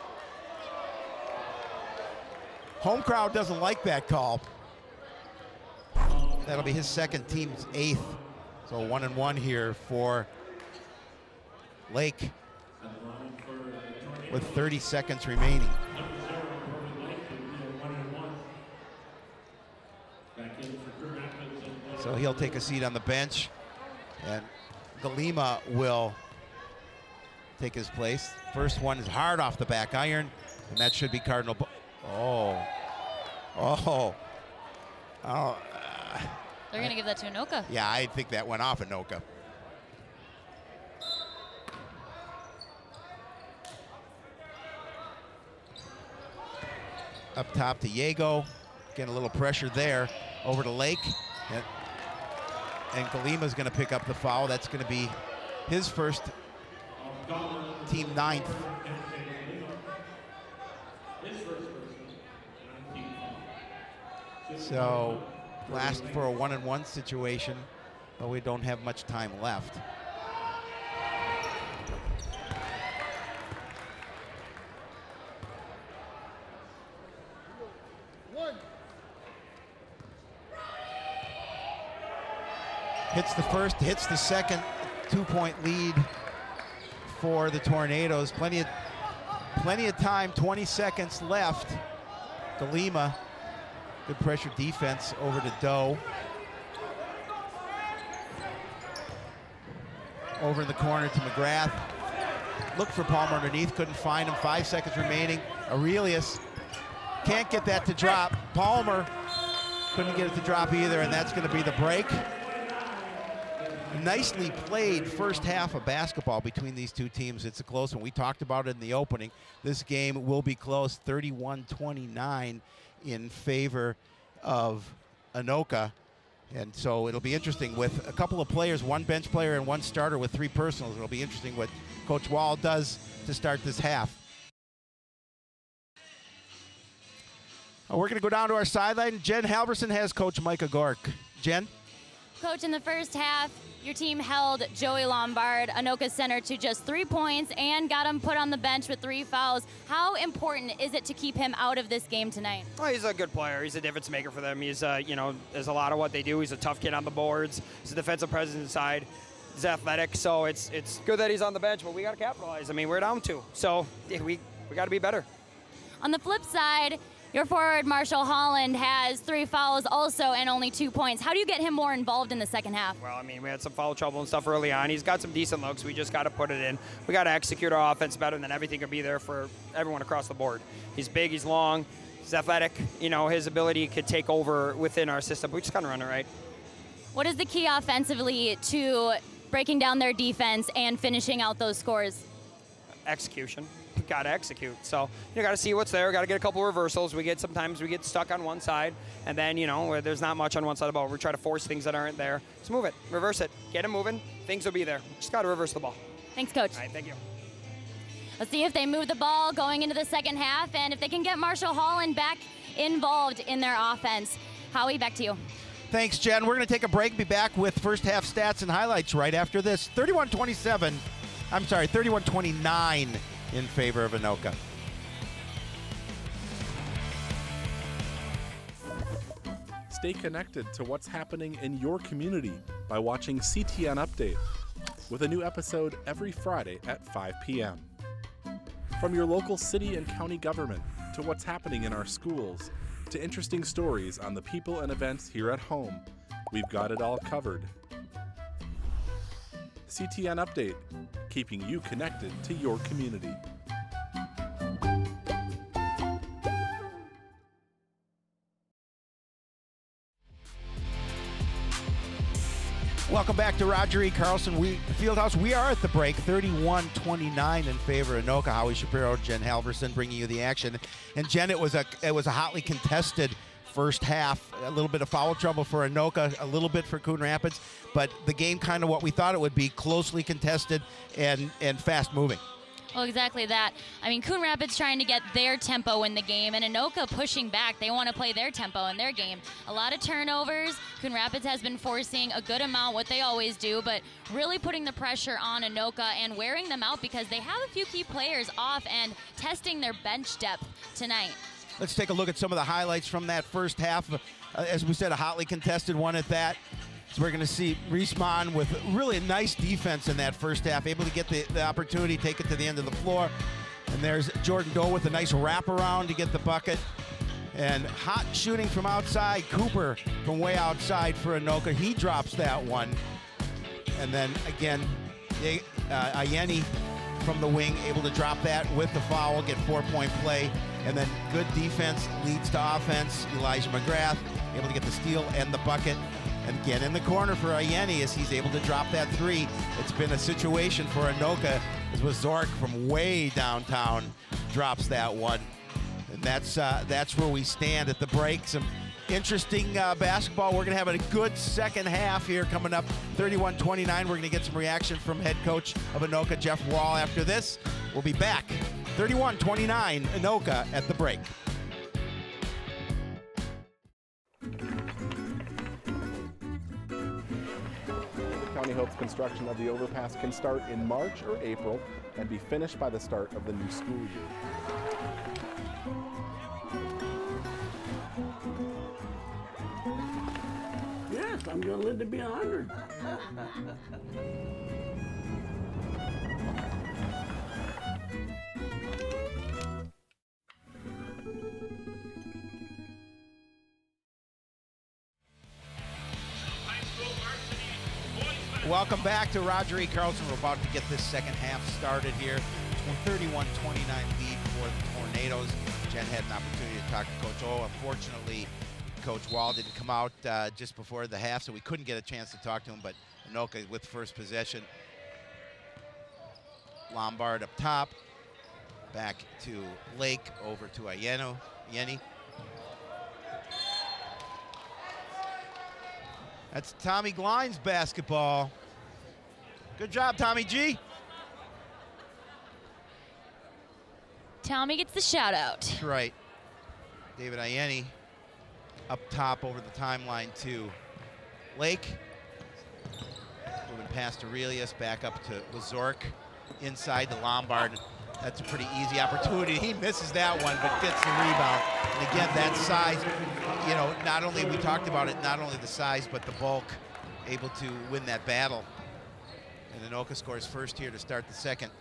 Home crowd doesn't like that call. That'll be his second, team's 8th. So 1-1 here for Lake with 30 seconds remaining. So he'll take a seat on the bench And Galima will take his place. First one is hard off the back iron, and that should be Cardinal. They're going to give that to Anoka. Yeah, I think that went off Anoka. Up top to Yago. Getting a little pressure there. Over to Lake. And Galima's going to pick up the foul. That's going to be his first, team 9th. So, last for a 1-on-1 situation, but we don't have much time left. Hits the first, hits the second, 2-point lead for the Tornadoes. Plenty of time, 20 seconds left. Galima, good pressure defense over to Doe. Over in the corner to McGrath. Looked for Palmer underneath, couldn't find him. 5 seconds remaining. Aurelius can't get that to drop. Palmer couldn't get it to drop either, and that's going to be the break. Nicely played first half of basketball between these two teams. It's a close one. We talked about it in the opening. This game will be close, 31-29 in favor of Anoka. And so it'll be interesting with a couple of players, one bench player and one starter with 3 personals. It'll be interesting what Coach Wall does to start this half. We're going to go down to our sideline. Jen Halverson has Coach Mike Agork. Jen? Coach, in the first half, your team held Joey Lombard, Anoka's center, to just 3 points and got him put on the bench with 3 fouls. How important is it to keep him out of this game tonight? Well, he's a good player. He's a difference maker for them. He's, there's a lot of what they do. He's a tough kid on the boards. He's a defensive presence inside. He's athletic, so it's good that he's on the bench, but we got to capitalize. I mean, we're down 2, so we got to be better. On the flip side, your forward, Marshall Holland, has 3 fouls also and only 2 points. How do you get him more involved in the second half? Well, I mean, we had some foul trouble and stuff early on. He's got some decent looks. We just got to put it in. We got to execute our offense better, and then everything could be there for everyone across the board. He's big, he's long, he's athletic. You know, his ability could take over within our system. We just got to run it right. What is the key offensively to breaking down their defense and finishing out those scores? Execution. We got to execute. So you got to see what's there. Got to get a couple reversals. Sometimes we get stuck on one side, and then where there's not much on one side of the ball. We try to force things that aren't there. Just move it, reverse it, get it moving. Things will be there. Just got to reverse the ball. Thanks, Coach. All right, thank you. Let's see if they move the ball going into the second half, and if they can get Marshall Holland back involved in their offense. Howie, back to you. Thanks, Jen. We're going to take a break. Be back with first half stats and highlights right after this. 31-29 in favor of Anoka. Stay connected to what's happening in your community by watching CTN Update, with a new episode every Friday at 5 p.m. From your local city and county government to what's happening in our schools, to interesting stories on the people and events here at home, we've got it all covered. CTN Update, keeping you connected to your community. Welcome back to Roger E. Carlson Fieldhouse. We are at the break, 31-29 in favor of Anoka. Howie Shapiro, Jen Halverson bringing you the action. And Jen, it was a hotly contested first half. A little bit of foul trouble for Anoka, a little bit for Coon Rapids, but the game kind of what we thought it would be, closely contested and fast moving. Well, exactly that. I mean, Coon Rapids trying to get their tempo in the game, and Anoka pushing back. They want to play their tempo in their game. A lot of turnovers. Coon Rapids has been forcing a good amount, what they always do, but really putting the pressure on Anoka and wearing them out because they have a few key players off and testing their bench depth tonight. Let's take a look at some of the highlights from that first half. As we said, a hotly contested one at that. So we're going to see Reisman with really a nice defense in that first half, able to get the opportunity, take it to the end of the floor. And there's Jordan Doe with a nice wraparound to get the bucket. And hot shooting from outside, Cooper from way outside for Anoka. He drops that one. And then again, Ayeni from the wing, able to drop that with the foul, get 4-point play. And then good defense leads to offense. Elijah McGrath able to get the steal and the bucket. And get in the corner for Ayeni as he's able to drop that three. It's been a situation for Anoka as with Zurich from way downtown drops that one. And that's where we stand at the break. Some interesting basketball. We're going to have a good second half here coming up. 31-29. We're going to get some reaction from head coach of Anoka, Jeff Wall, after this. We'll be back. 31-29, Anoka at the break. County hopes construction of the overpass can start in March or April and be finished by the start of the new school year. Yes, I'm going to live to be 100. Welcome back to Roger E. Carlson. We're about to get this second half started here. 31-29 lead for the Tornadoes. Jen had an opportunity to talk to Coach O. Unfortunately, Coach Wall didn't come out just before the half, so we couldn't get a chance to talk to him, but Anoka with first possession. Lombard up top. Back to Lake, over to Ayeni. That's Tommy Glein's basketball. Good job, Tommy G. Tommy gets the shout out. That's right. David Ayeni up top over the timeline to Lake. Moving past Aurelius, back up to Zurich. Inside the Lombard. That's a pretty easy opportunity. He misses that one, but gets the rebound. And again, that size, you know, not only, we talked about it, not only the size, but the bulk, able to win that battle. And Anoka scores first here to start the second.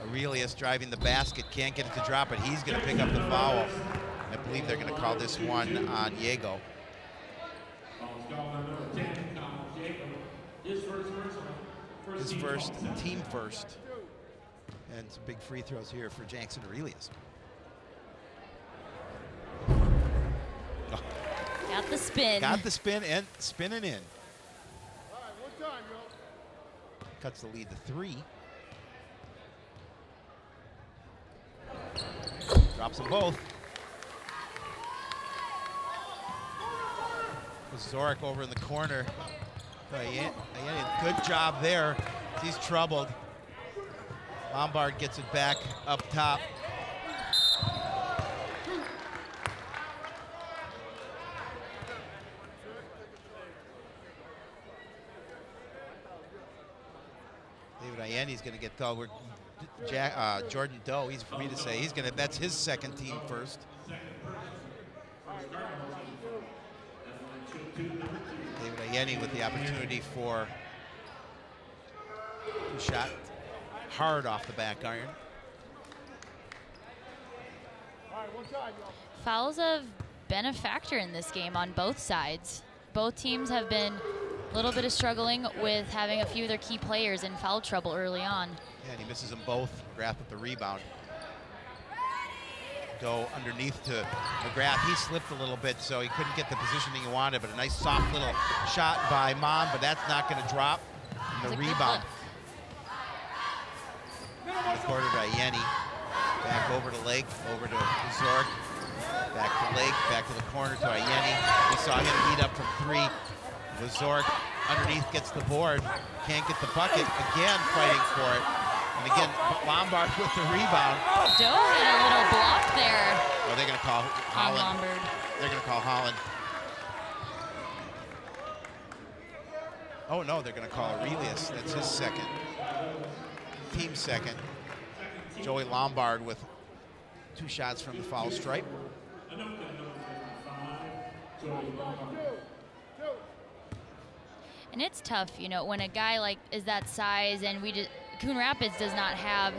Aurelius driving the basket, can't get it to drop it. He's going to pick up the foul. I believe they're going to call this one on Diego. His first, team first. And some big free throws here for Jackson Aurelius. Oh. Got the spin. Got the spin and spinning in. Cuts the lead to 3. Drops them both. Zurich over in the corner. Good job there. He's troubled. Lombard gets it back up top. David Ayeni's going to get told. Jordan Doe, easy for me to say. He's going to. That's his second team first. David Ayeni with the opportunity for a shot. Hard off the back iron. Fouls have been a factor in this game on both sides. Both teams have been a little bit of struggling with having a few of their key players in foul trouble early on. Yeah, and he misses them both. McGrath with the rebound. Go underneath to McGrath. He slipped a little bit, so he couldn't get the positioning he wanted, but a nice soft little shot by Maude, but that's not going to drop. And the rebound. Quarter to Ayeni. Back over to Lake, over to Zurich. Back to Lake, back to the corner to Ayeni. We saw him heat up from 3. Zurich underneath gets the board. Can't get the bucket. Again, fighting for it. And again, Lombard with the rebound. Doe had a little block there. Oh, they're going to call Holland. Lombard. They're going to call Holland. Oh, no, they're going to call Aurelius. That's his second. Team second. Joey Lombard with 2 shots from the foul stripe. And it's tough, you know, when a guy like is that size, and Coon Rapids does not have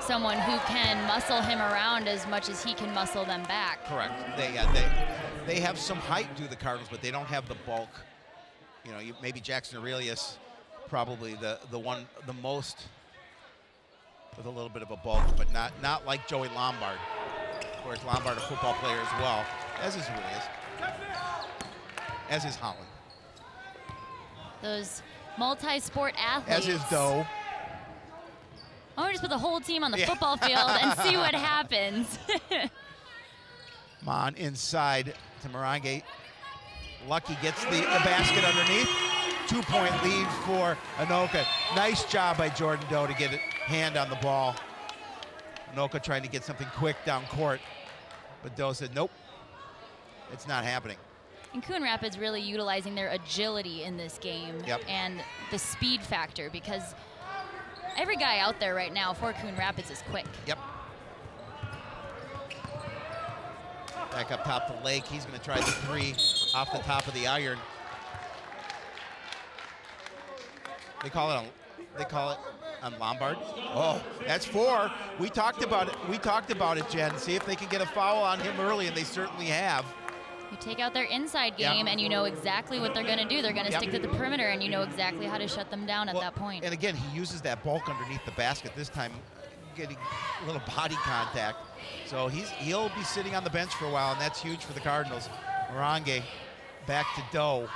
someone who can muscle him around as much as he can muscle them back. Correct. They have some height, do the Cardinals, but they don't have the bulk. You know, maybe Jackson Aurelius probably the most with a little bit of a bulk, but not like Joey Lombard. Of course, Lombard a football player as well, as is Aurelius, as is Holland. Those multi-sport athletes. As is Doe. I want to just put the whole team on the football field and see what happens. Mon inside to Barangay. Lucky gets the basket underneath. 2-point lead for Anoka. Nice job by Jordan Doe to get a hand on the ball. Anoka trying to get something quick down court, but Doe said, nope, it's not happening. And Coon Rapids really utilizing their agility in this game and the speed factor, because every guy out there right now for Coon Rapids is quick. Yep. Back up top to Lake. He's going to try the three off the top of the iron. They call it on Lombard. Oh, that's 4. We talked about it, Jen. See if they can get a foul on him early, and they certainly have. You take out their inside game, and you know exactly what they're going to do. They're going to stick to the perimeter, and you know exactly how to shut them down at that point. And again, he uses that bulk underneath the basket, this time getting a little body contact. So he'll be sitting on the bench for a while, and that's huge for the Cardinals. Barangay back to Doe.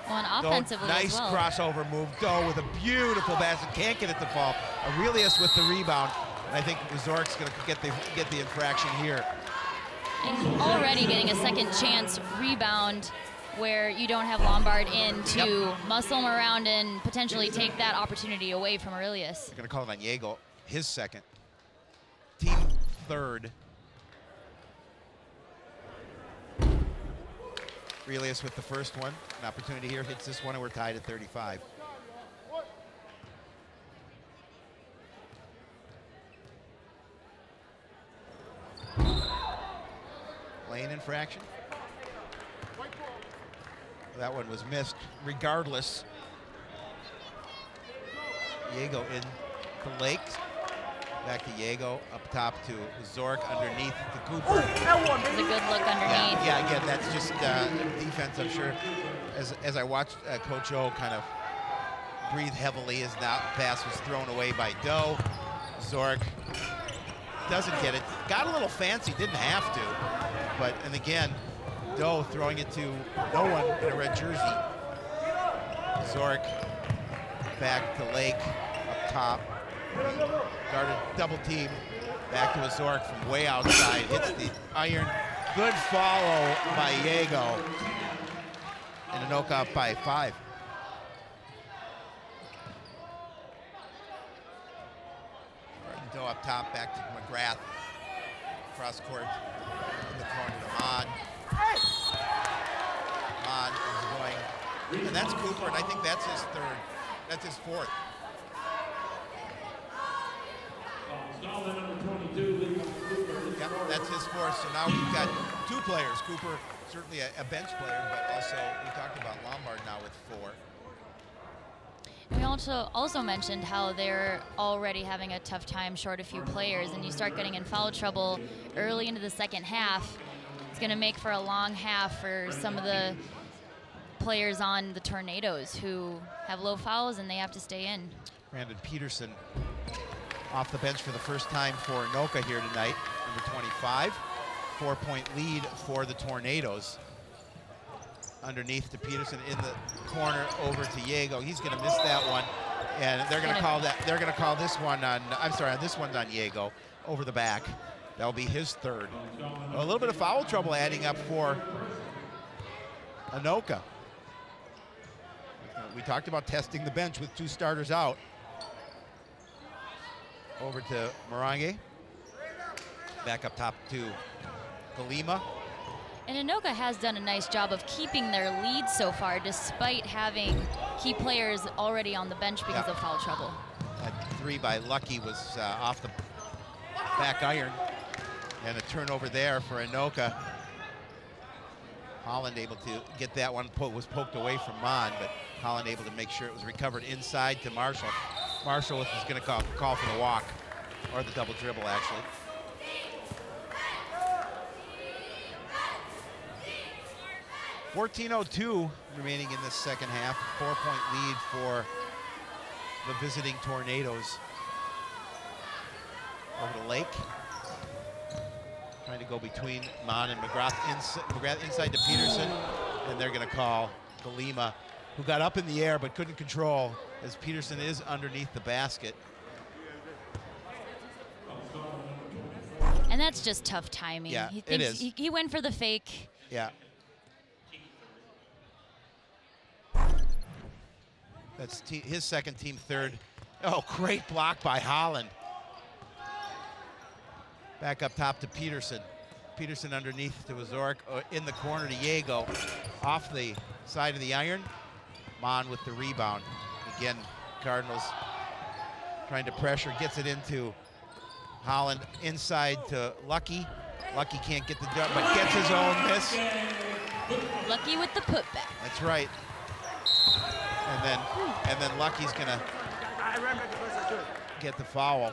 Well, and offensively nice as well. Crossover move. Doe with a beautiful basket. Can't get it to fall. Aurelius with the rebound. And I think Zurich's going to get the infraction here. And already getting a second chance rebound where you don't have Lombard in to muscle him around and potentially take that opportunity away from Aurelius. They're going to call it on Diego, his second. Team third. Aurelius with the first one. An opportunity here, hits this one, and we're tied at 35. Lane infraction. That one was missed regardless. Diego in the Lake. Back to Diego, up top to Zurich, underneath to Cooper. It's a good look underneath. Yeah, again, that's just defense, I'm sure. As I watched Coach O kind of breathe heavily as that pass was thrown away by Doe. Zurich doesn't get it. Got a little fancy, didn't have to. But, and again, Doe throwing it to no one in a red jersey. Zurich back to Lake, up top. Guarded double team, back to a Zurich from way outside, hits the iron. Good follow by Diego. And Anoka up by 5. Doe up top, back to McGrath. Cross court in the corner to Maude. Maude is going, and that's Cooper, and I think that's his third. That's his fourth. Yep, that's his fourth. So now we've got 2 players. Cooper, certainly a bench player, but also we talked about Lombard now with 4. We also mentioned how they're already having a tough time short a few players, and you start getting in foul trouble early into the second half. It's going to make for a long half for some of the players on the Tornadoes who have low fouls and they have to stay in. Brandon Peterson off the bench for the first time for Anoka here tonight, number 25. 4-point lead for the Tornadoes. Underneath to Peterson in the corner over to Diego. He's going to miss that one, and they're going to call that. They're going to call this one on. I'm sorry, this one's on Diego over the back. That'll be his third. A little bit of foul trouble adding up for Anoka. We talked about testing the bench with 2 starters out. Over to Barangay. Back up top to Galima. And Anoka has done a nice job of keeping their lead so far, despite having key players already on the bench because of foul trouble. That 3 by Lucky was off the back iron. And a turnover there for Anoka. Holland able to get that one, was poked away from Maude, but Holland able to make sure it was recovered inside to Marshall. Marshall was going to call for the walk, or the double dribble, actually. 14:02 remaining in this second half. 4-point lead for the visiting Tornadoes. Over the lake. Trying to go between Maude and McGrath inside to Peterson. And they're going to call Galima, who got up in the air but couldn't control, as Peterson is underneath the basket. And that's just tough timing. Yeah, He it thinks is. He went for the fake. Yeah. That's his second, team third. Oh, great block by Holland. Back up top to Peterson. Peterson underneath to Zurich, in the corner to Diego. Off the side of the iron. Maude with the rebound. Again, Cardinals trying to pressure, gets it into Holland inside to Lucky. Lucky can't get the jump, but gets his own miss. Lucky with the putback. That's right. And then Lucky's gonna get the foul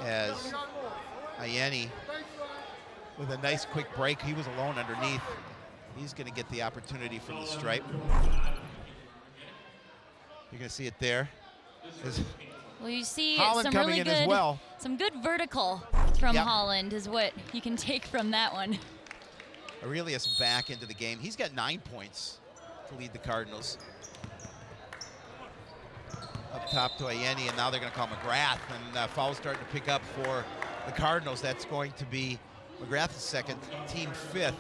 as Ayeni with a nice quick break. He was alone underneath. He's gonna get the opportunity from the stripe. You're gonna see it there. Well, you see Holland some coming really in good, as well. some good vertical from Yep. Holland is what you can take from that one. Aurelius back into the game. He's got 9 points to lead the Cardinals. Up top to Ayeni, and now they're going to call McGrath, and foul's starting to pick up for the Cardinals. That's going to be McGrath's second, team fifth.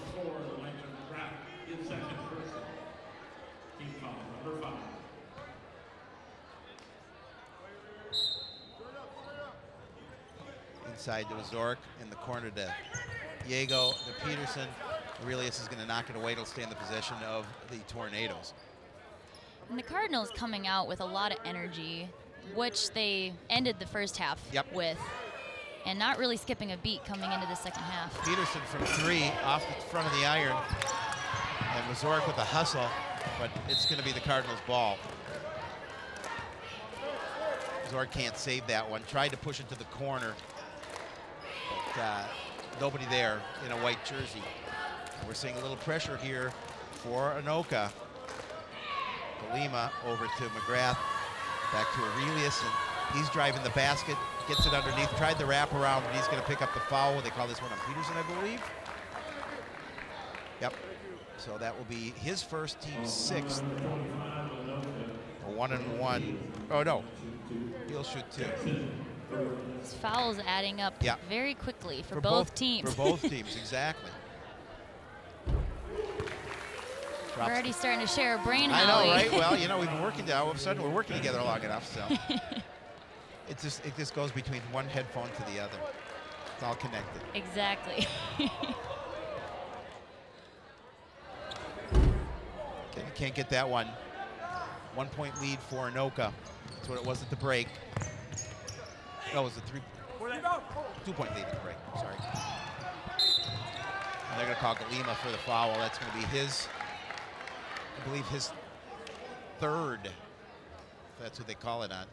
Inside to Zurich, in the corner to Diego, to Peterson. Aurelius is going to knock it away. It'll stay in the possession of the Tornadoes. And the Cardinals coming out with a lot of energy, which they ended the first half with, and not really skipping a beat coming into the second half. Peterson from three off the front of the iron, and Zurich with a hustle, but it's going to be the Cardinals' ball. Zurich can't save that one. Tried to push it to the corner, but nobody there in a white jersey. We're seeing a little pressure here for Anoka. Galima over to McGrath, back to Aurelius, and he's driving the basket, gets it underneath, tried the wraparound, but he's going to pick up the foul. They call this one on Peterson, I believe. Yep. So that will be his first, team sixth. A 1-and-1. Oh, no. He'll shoot two. These fouls adding up very quickly for both teams. For both teams, exactly. We're already starting to share a brain, I Howie. know, right? Well, you know, we've been working, all of a sudden we're working together long enough, so. it just goes between one headphone to the other. It's all connected. Exactly. Can't get that one. 1 point lead for Anoka. That's what it was at the break. No, it was a 2 point lead at the break, sorry. And they're gonna call Galima for the foul. That's gonna be his, I believe his third, if that's what they call it on.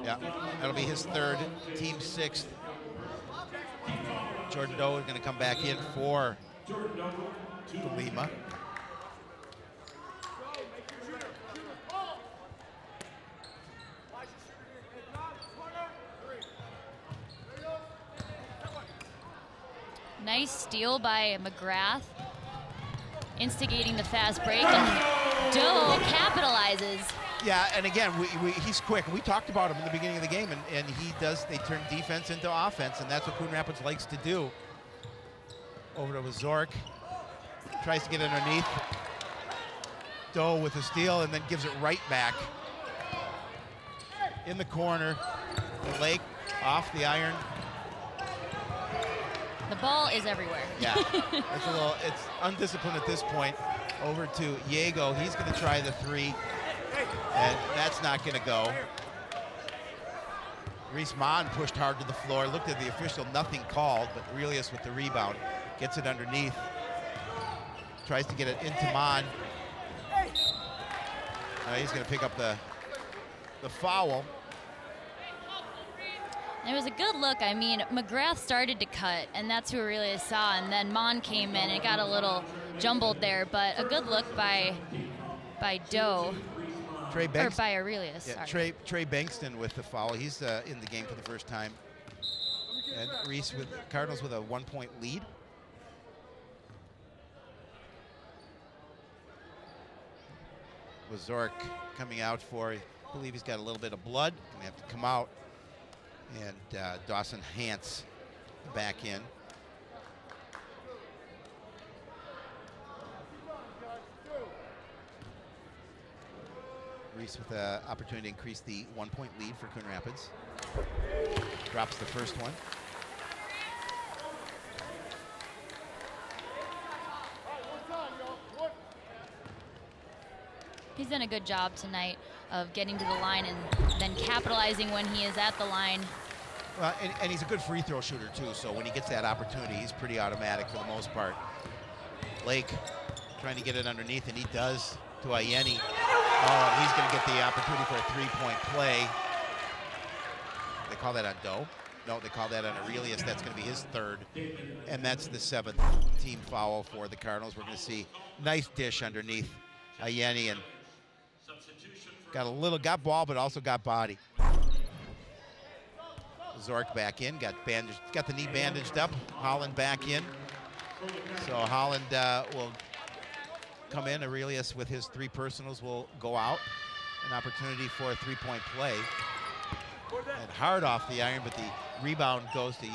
Yeah, that'll be his third, team sixth. Jordan Doe is gonna come back in for Galima. Nice steal by McGrath, instigating the fast break, and Doe capitalizes. Yeah, and again, he's quick. We talked about him in the beginning of the game, and they turn defense into offense, and that's what Coon Rapids likes to do. Over to Zurich, tries to get underneath. Doe with a steal, and then gives it right back. In the corner, the Lake off the iron. The ball is everywhere. Yeah, it's undisciplined at this point. Over to Diego, he's gonna try the three, and that's not gonna go. Reese Maude pushed hard to the floor, looked at the official, nothing called, but Aurelius with the rebound, gets it underneath, tries to get it into Maude. He's gonna pick up the foul. It was a good look. I mean, McGrath started to cut, and that's who Aurelius saw, and then Mon came in and it got a little jumbled there, but a good look by Doe. Trey Banks, or by Aurelius. yeah, Sorry. Trey Bankston with the foul. He's in the game for the first time. And Reese with Cardinals with a 1-point lead. With Zurich coming out for, I believe he's got a little bit of blood. Gonna have to come out. And Dawson Hance back in. Reese with an opportunity to increase the 1-point lead for Coon Rapids. Drops the first one. He's done a good job tonight of getting to the line and then capitalizing when he is at the line. Well, and he's a good free throw shooter too, so when he gets that opportunity, he's pretty automatic for the most part. Lake trying to get it underneath, and he does to Ayeni. Oh, he's going to get the opportunity for a 3-point play. They call that on Doe? No, they call that on Aurelius. That's going to be his third, and that's the 7th team foul for the Cardinals. We're going to see nice dish underneath Ayeni, and got ball, but also got body. Zork back in, got the knee bandaged up. Holland back in. So Holland will come in. Aurelius with his 3 personals will go out. An opportunity for a 3-point play. And hard off the iron, but the rebound goes to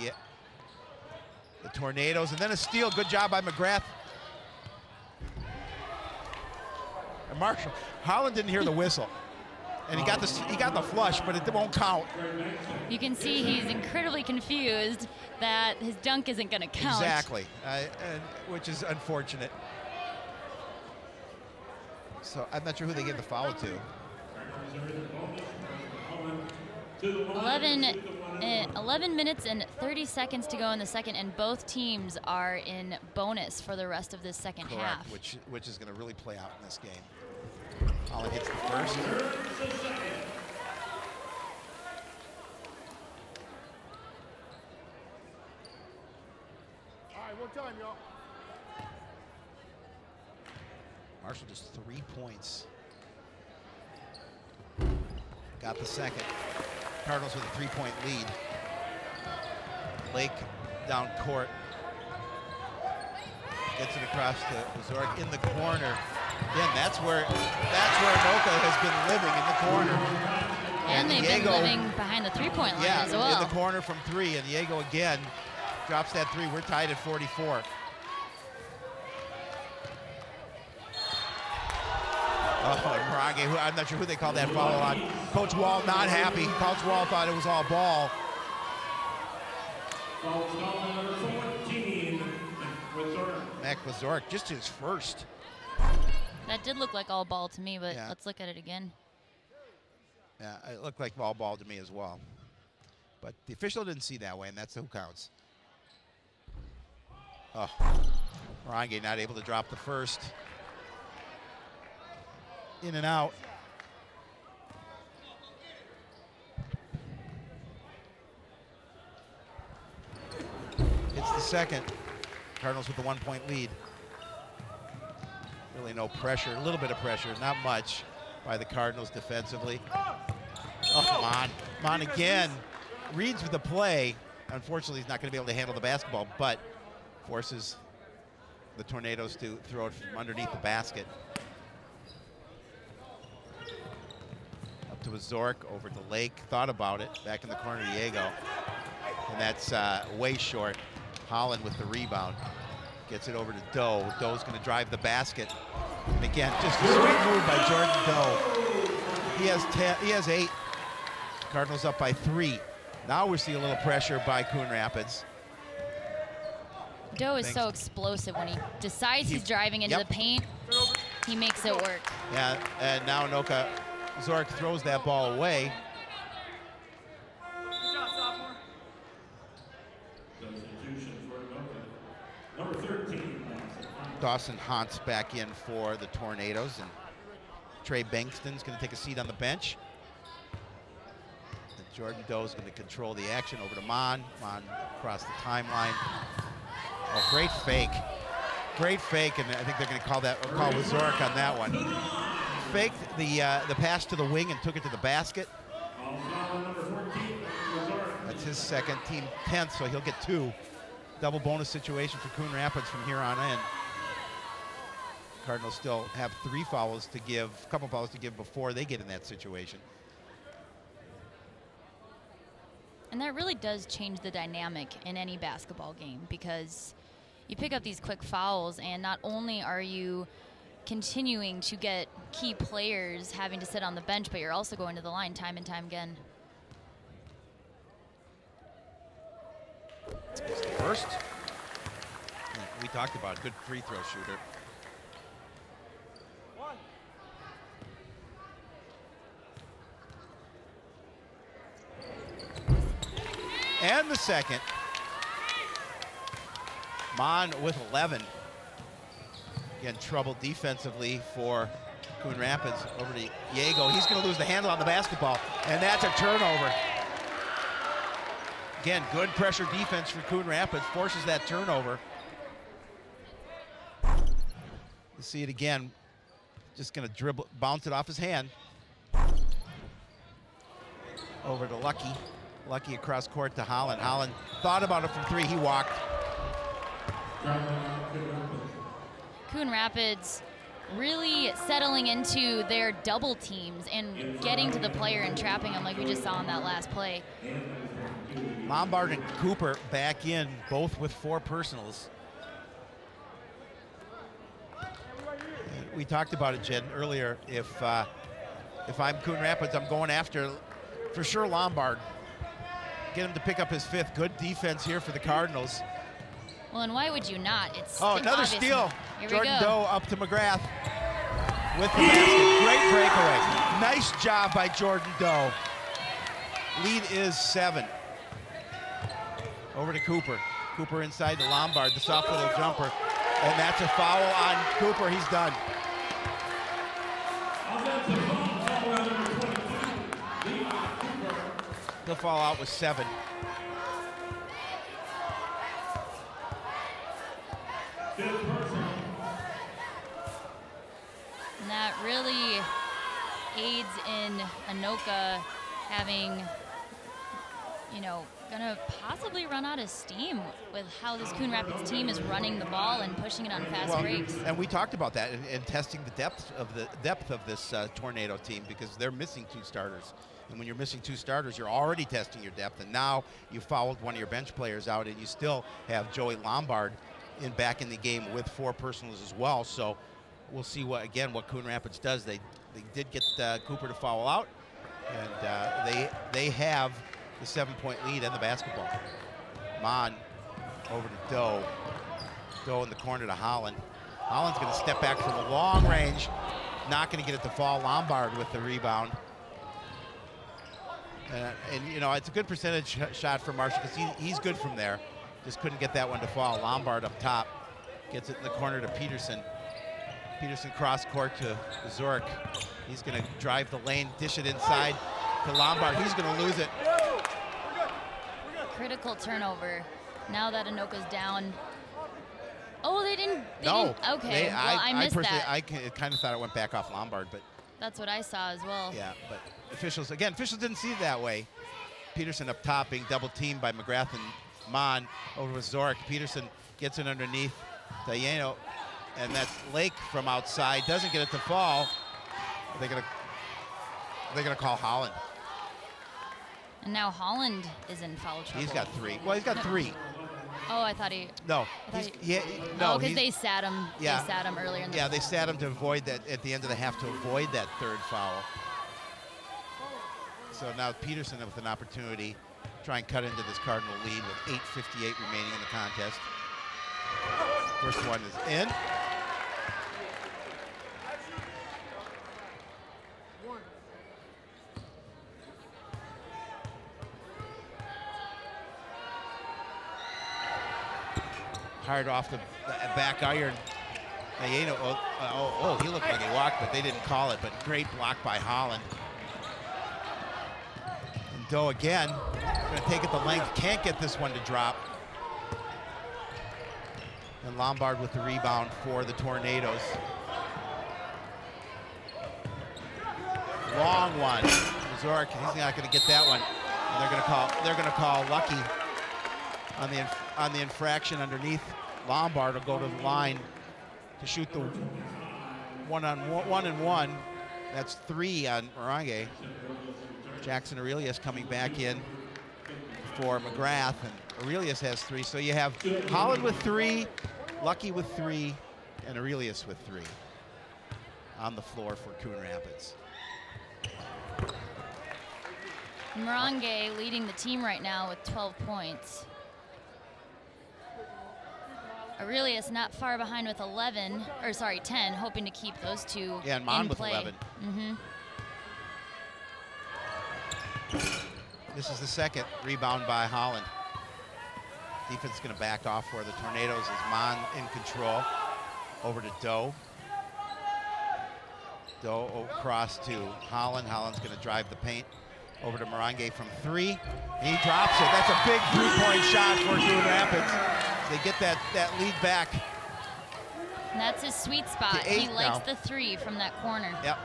the Tornadoes. And then a steal. Good job by McGrath. And Marshall. Holland didn't hear the whistle. And he got the flush, but it won't count. You can see he's incredibly confused that his dunk isn't going to count. Exactly, which is unfortunate. So I'm not sure who they gave the foul to. 11 minutes and 30 seconds to go in the second, and both teams are in bonus for the rest of this second half. Which is going to really play out in this game. Holland hits the first. All right, one time, y'all. Marshall just 3 points. Got the second. Cardinals with a 3-point lead. Lake down court. Gets it across to Zurich in the corner. Again, that's where Anoka has been living, in the corner. And they've Diego, been living behind the 3-point line as well. In the corner from 3, and Diego again drops that 3. We're tied at 44. Oh, and Barangay, I'm not sure who they called that foul on. Coach Wall not happy. Coach Wall thought it was all ball. Mac with Zurich, just his first. That did look like all ball to me, but Yeah. let's look at it again. Yeah, it looked like all ball to me as well. But the official didn't see that way, and that's who counts. Oh, Barangay not able to drop the first. In and out. It's the second. Cardinals with the 1-point lead. Really no pressure, a little bit of pressure, not much by the Cardinals defensively. Oh, come on. Come on again. Reads with the play. Unfortunately, he's not going to be able to handle the basketball, but forces the Tornadoes to throw it from underneath the basket. Up to Zork, over to Lake. Thought about it. Back in the corner, Diego. And that's way short. Holland with the rebound. Gets it over to Doe. Doe's going to drive the basket. And again, just a sweet move by Jordan Doe. He has 8. Cardinals up by 3. Now we're seeing a little pressure by Coon Rapids. Doe is so explosive when he decides he's driving into the paint. He makes it work. Yeah, and now Anoka, Zork throws that ball away. Number 13. Dawson Hance back in for the Tornadoes, and Trey Bankston's going to take a seat on the bench. And Jordan Doe's going to control the action over to Maude. Maude across the timeline. Oh, great fake. Great fake, and I think they're going to call Zurich on that one. Faked the pass to the wing and took it to the basket. That's his second, team 10th, so he'll get 2. Double bonus situation for Coon Rapids from here on in. Cardinals still have 3 fouls to give, a couple fouls to give before they get in that situation. And that really does change the dynamic in any basketball game, because you pick up these quick fouls, and not only are you continuing to get key players having to sit on the bench, but you're also going to the line time and time again. First, we talked about a good free throw shooter. And the second. Maude with 11. Again, trouble defensively for Coon Rapids. Over to Diego. He's going to lose the handle on the basketball, and that's a turnover. Again, good pressure defense for Coon Rapids, forces that turnover. You see it again. Just going to dribble, bounce it off his hand. Over to Lucky. Lucky across court to Holland. Holland thought about it from 3, he walked. Coon Rapids really settling into their double teams and getting to the player and trapping him like we just saw on that last play. Lombard and Cooper back in, both with 4 personals. We talked about it, Jen, earlier. If I'm Coon Rapids, I'm going after, for sure, Lombard. Get him to pick up his 5th. Good defense here for the Cardinals. Well, and why would you not? It's another obvious. steal. Here Jordan Doe up to McGrath with the basket. Great breakaway. Nice job by Jordan Doe. Lead is 7. Over to Cooper. Cooper inside to Lombard, the soft little jumper. And that's a foul on Cooper. He's done. He'll fall out with 7. And that really aids in Anoka having, gonna possibly run out of steam with how this Coon Rapids team is running the ball and pushing it on fast breaks. And we talked about that and testing the depth of this Tornado team, because they're missing 2 starters. And when you're missing 2 starters, you're already testing your depth. And now you fouled one of your bench players out, and you still have Joey Lombard back in the game with 4 personals as well. So we'll see what Coon Rapids does. They did get Cooper to foul out, and they have the 7-point lead in the basketball. Maude over to Doe. Doe in the corner to Holland. Holland's going to step back from a long range, not going to get it to fall. Lombard with the rebound. It's a good percentage shot for Marshall, because he's good from there. Just couldn't get that one to fall. Lombard up top. Gets it in the corner to Peterson. Peterson cross court to Zurich. He's going to drive the lane, dish it inside to Lombard. He's going to lose it. Critical turnover. Now that Anoka's down. Oh, they didn't. Okay, I missed that. I kind of thought it went back off Lombard, but that's what I saw as well. Yeah, but officials didn't see it that way. Peterson up top being double teamed by McGrath and Maude over with Zurich. Peterson gets it underneath Diano, and that's Lake from outside. Doesn't get it to fall. They're gonna call Holland. And now Holland is in foul trouble. He's got 3. Well, he's got 3. Oh, I thought he. No. Because they sat him. Yeah. They sat him earlier in the. Yeah, they sat him to avoid that at the end of the half, to avoid that 3rd foul. So now Peterson with an opportunity to try and cut into this Cardinal lead with 8:58 remaining in the contest. First one is in. Hard off the back iron. He looked like he walked, but they didn't call it. But great block by Holland. And Doe again, going to take it the length, can't get this one to drop. And Lombard with the rebound for the Tornadoes. Long one. Zurich, he's not going to get that one. And they're going to call lucky on the infraction underneath. Lombard will go to the line to shoot the one and one. That's 3 on Barangay. Jackson Aurelius coming back in for McGrath, and Aurelius has 3. So you have Holland with 3, Lucky with 3, and Aurelius with 3 on the floor for Coon Rapids. Barangay leading the team right now with 12 points. Aurelius not far behind with 10, hoping to keep those two yeah, and Maude in with play. 11. This is the second rebound by Holland. Defense is going to back off for the Tornadoes as Maude in control. Over to Doe. Doe across to Holland. Holland's going to drive the paint. Over to Barangay from 3. He drops it. That's a big 3-point shot for Coon Rapids. They get that lead back. And that's his sweet spot. He likes the 3 from that corner. Yep.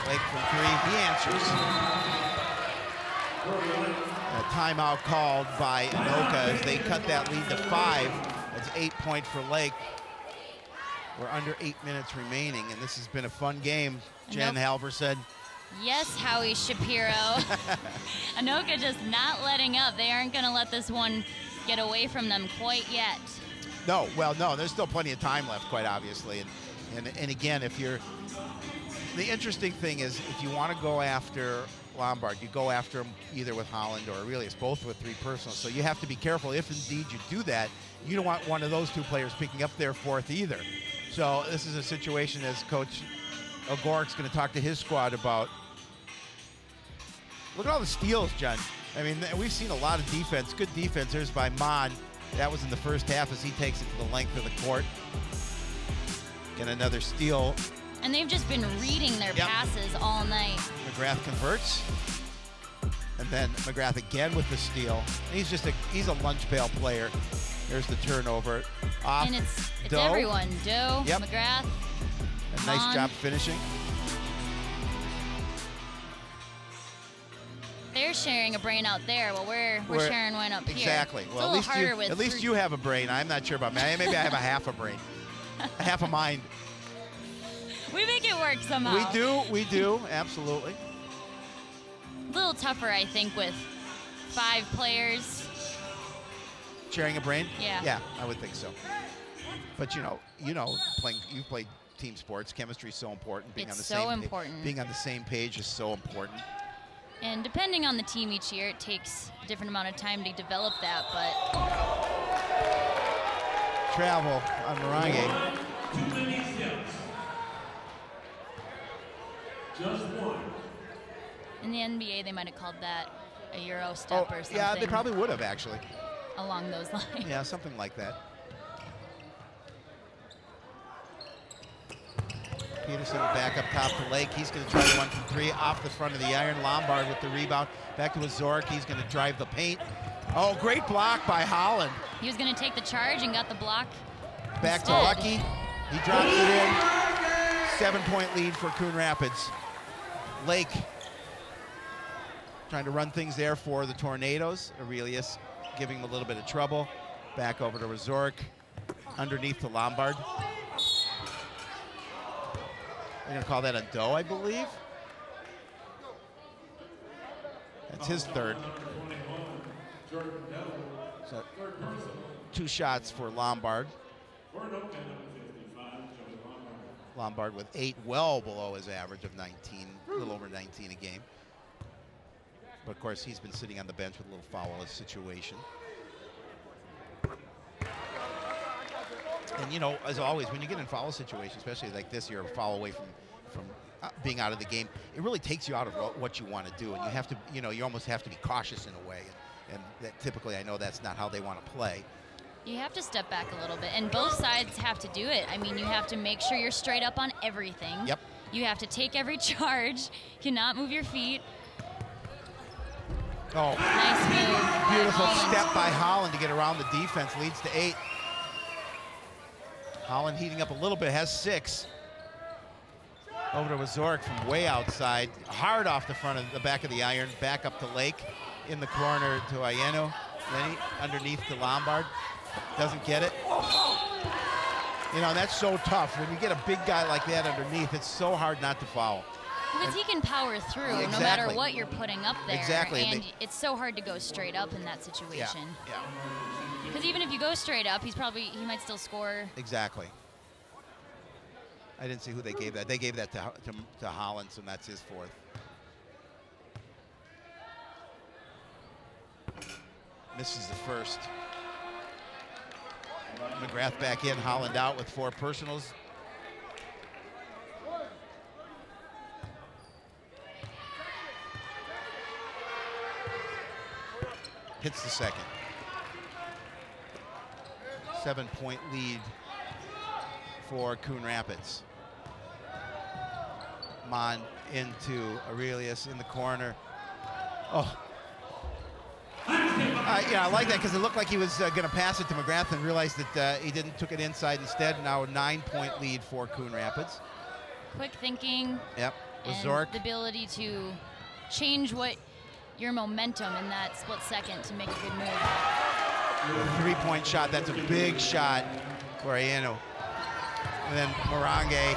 Lake from 3, he answers. A timeout called by Anoka as they cut that lead to 5. That's 8 points for Lake. We're under 8 minutes remaining, and this has been a fun game, Jen Halverson. Yes, Howie Shapiro. Anoka just not letting up. They aren't going to let this one get away from them quite yet. No, well, no, there's still plenty of time left, quite obviously. And again, if you're, the interesting thing is if you want to go after Lombard, you go after him either with Holland or Aurelius, both with 3 personals. So you have to be careful. If indeed you do that, you don't want one of those 2 players picking up their 4th either. So this is a situation, as Coach O'Gork's going to talk to his squad about. Look at all the steals, John. I mean, we've seen a lot of defense, good defense. There's by Maude. That was in the first half as he takes it to the length of the court. Get another steal. And they've just been reading their passes all night. McGrath converts. And then McGrath again with the steal. He's a lunch pail player. There's the turnover. Off. And it's Doe. everyone. Doe, McGrath. A nice job finishing. They're sharing a brain out there, while we're sharing one up here. Exactly. It's Well, a little harder with at least you have a brain. I'm not sure about me. Maybe I have a half a brain, a half a mind. We make it work somehow. We do, absolutely. A little tougher, I think, with 5 players. Sharing a brain? Yeah. Yeah, I would think so. But you've played team sports. Chemistry is so important. Being on the same page is so important. And depending on the team each year, it takes a different amount of time to develop that, but... Travel on Barangay. Just 1. In the NBA, they might have called that a Euro step or something. Yeah, they probably would have, actually. Along those lines. Yeah, something like that. Peterson back up top to Lake. He's going to try the 1 from 3 off the front of the iron. Lombard with the rebound. Back to Zurich. He's going to drive the paint. Oh, great block by Holland. He was going to take the charge and got the block. Back to Lucky. He drops it in. 7-point lead for Coon Rapids. Lake trying to run things there for the Tornadoes. Aurelius giving him a little bit of trouble. Back over to Zurich. Underneath to Lombard. They're going to call that a Doe, I believe. That's his 3rd. So 2 shots for Lombard. Lombard with 8, well below his average of 19, a little over 19 a game. But of course, he's been sitting on the bench with a little foul-less situation. And as always, when you get in foul situations, especially like this, you're a foul away from being out of the game. It really takes you out of what you want to do, and you have to, you almost have to be cautious in a way. And that typically, I know that's not how they want to play. You have to step back a little bit, and both sides have to do it. I mean, you have to make sure you're straight up on everything. Yep. You have to take every charge. Cannot move your feet. Oh, Nice move. beautiful Holland. step by Holland to get around the defense. Leads to 8. Holland heating up a little bit, has 6. Over to Zurich from way outside. Hard off the front of the back of the iron. Back up to Lake. In the corner to Ayeno. Then underneath to Lombard. Doesn't get it. You know, that's so tough. When you get a big guy like that underneath, it's so hard not to foul. Because he can power through no Exactly. matter what you're putting up there. Exactly. And it's so hard to go straight up in that Yeah, situation. yeah, Because even if you go straight up, he might still score. exactly. I didn't see who they gave that. They gave that to Holland, and that's his 4th. Misses the first. McGrath back in, Holland out with 4 personals. Hits the second. 7-point lead for Coon Rapids. Mon into Aurelius in the corner. Oh. Yeah, I like that because it looked like he was going to pass it to McGrath and realized that he didn't, took it inside instead. Now a 9-point lead for Coon Rapids. Quick thinking. Yep, with And Zurich. the ability to change your momentum in that split second to make a good move. A 3-point shot, that's a big shot for Ayeno. And then Barangay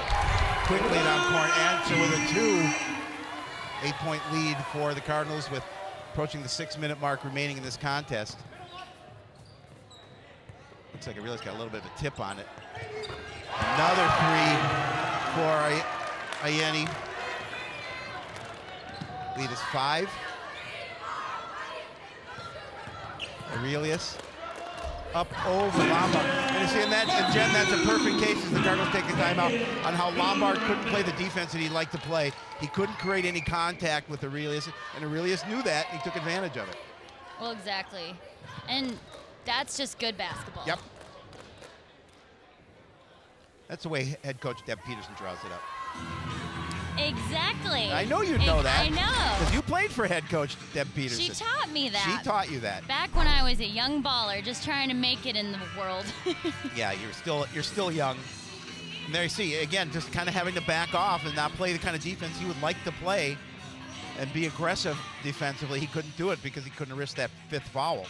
quickly down corner, answer with a 8-point lead for the Cardinals with approaching the 6-minute mark remaining in this contest. Looks like Aurelius got a little bit of a tip on it. Another 3 for Ayeni. Lead is 5. Aurelius up over Lombard. And you see, and Jen, that's a perfect case as the Cardinals take a timeout on how Lombard couldn't play the defense that he'd like to play. He couldn't create any contact with Aurelius, and Aurelius knew that. He took advantage of it. Well, exactly. And that's just good basketball. Yep. That's the way head coach Deb Peterson draws it up. Exactly. I know you know that. I know. Because you played for head coach Deb Peterson. She taught me that. She taught you that. Back when I was a young baller, just trying to make it in the world. Yeah, you're still young. And there you see, again, just kind of having to back off and not play the kind of defense he would like to play and be aggressive defensively. He couldn't do it because he couldn't risk that 5th foul.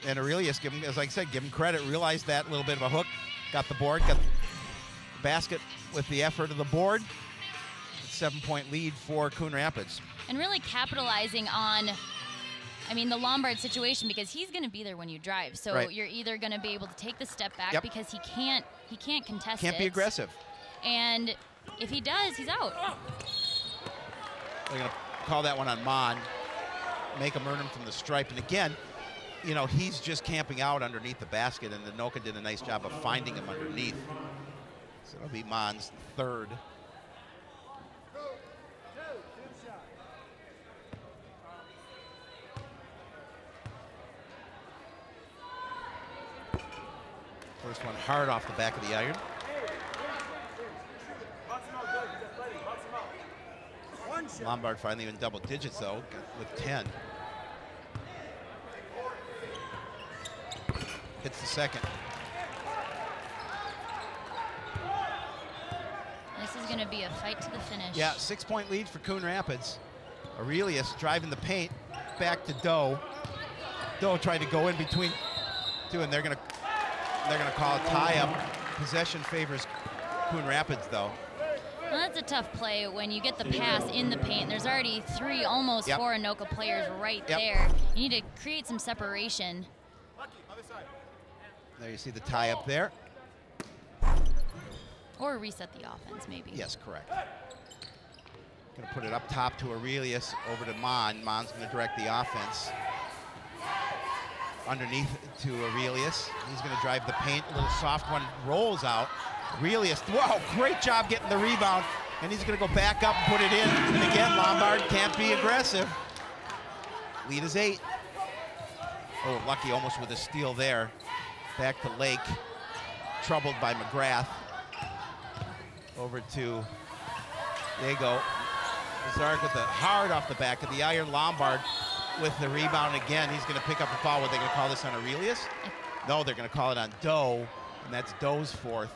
And Aurelius, as I said, give him credit, realized that, a little bit of a hook, got the board, got the basket with the effort of the board. 7-point lead for Coon Rapids. And really capitalizing on, I mean, the Lombard situation, because he's going to be there when you drive. So Right. you're either going to be able to take the step back Yep. because he can't contest it. Can't be aggressive. And if he does, he's out. They're going to call that one on Mon. Make him earn him from the stripe. And again, you know, he's just camping out underneath the basket, and Anoka did a nice job of finding him underneath. So it'll be Mon's 3rd. First one hard off the back of the iron. Lombard finally in double digits though, with 10. Hits the second. This is going to be a fight to the finish. Yeah, 6-point lead for Coon Rapids. Aurelius driving the paint back to Doe. Doe tried to go in between two, and they're gonna call a tie-up. Possession favors Coon Rapids though. Well, that's a tough play when you get the pass in the paint. There's already 3, almost Yep. 4 Anoka players right Yep. there. You need to create some separation. There you see the tie-up there. Or reset the offense, maybe. Yes, correct. Gonna put it up top to Aurelius, over to Mon. Mon's gonna direct the offense. Underneath to Aurelius. He's gonna drive the paint, a little soft one, rolls out. Aurelius, wow, great job getting the rebound. And he's gonna go back up and put it in. And again, Lombard can't be aggressive. Lead is 8. Oh, lucky almost with a steal there. Back to Lake, troubled by McGrath. Over to Diego. Zurich with the hard off the back of the iron. Lombard with the rebound again. He's going to pick up the foul. What, they going to call this on Aurelius? No, they're going to call it on Doe, and that's Doe's fourth.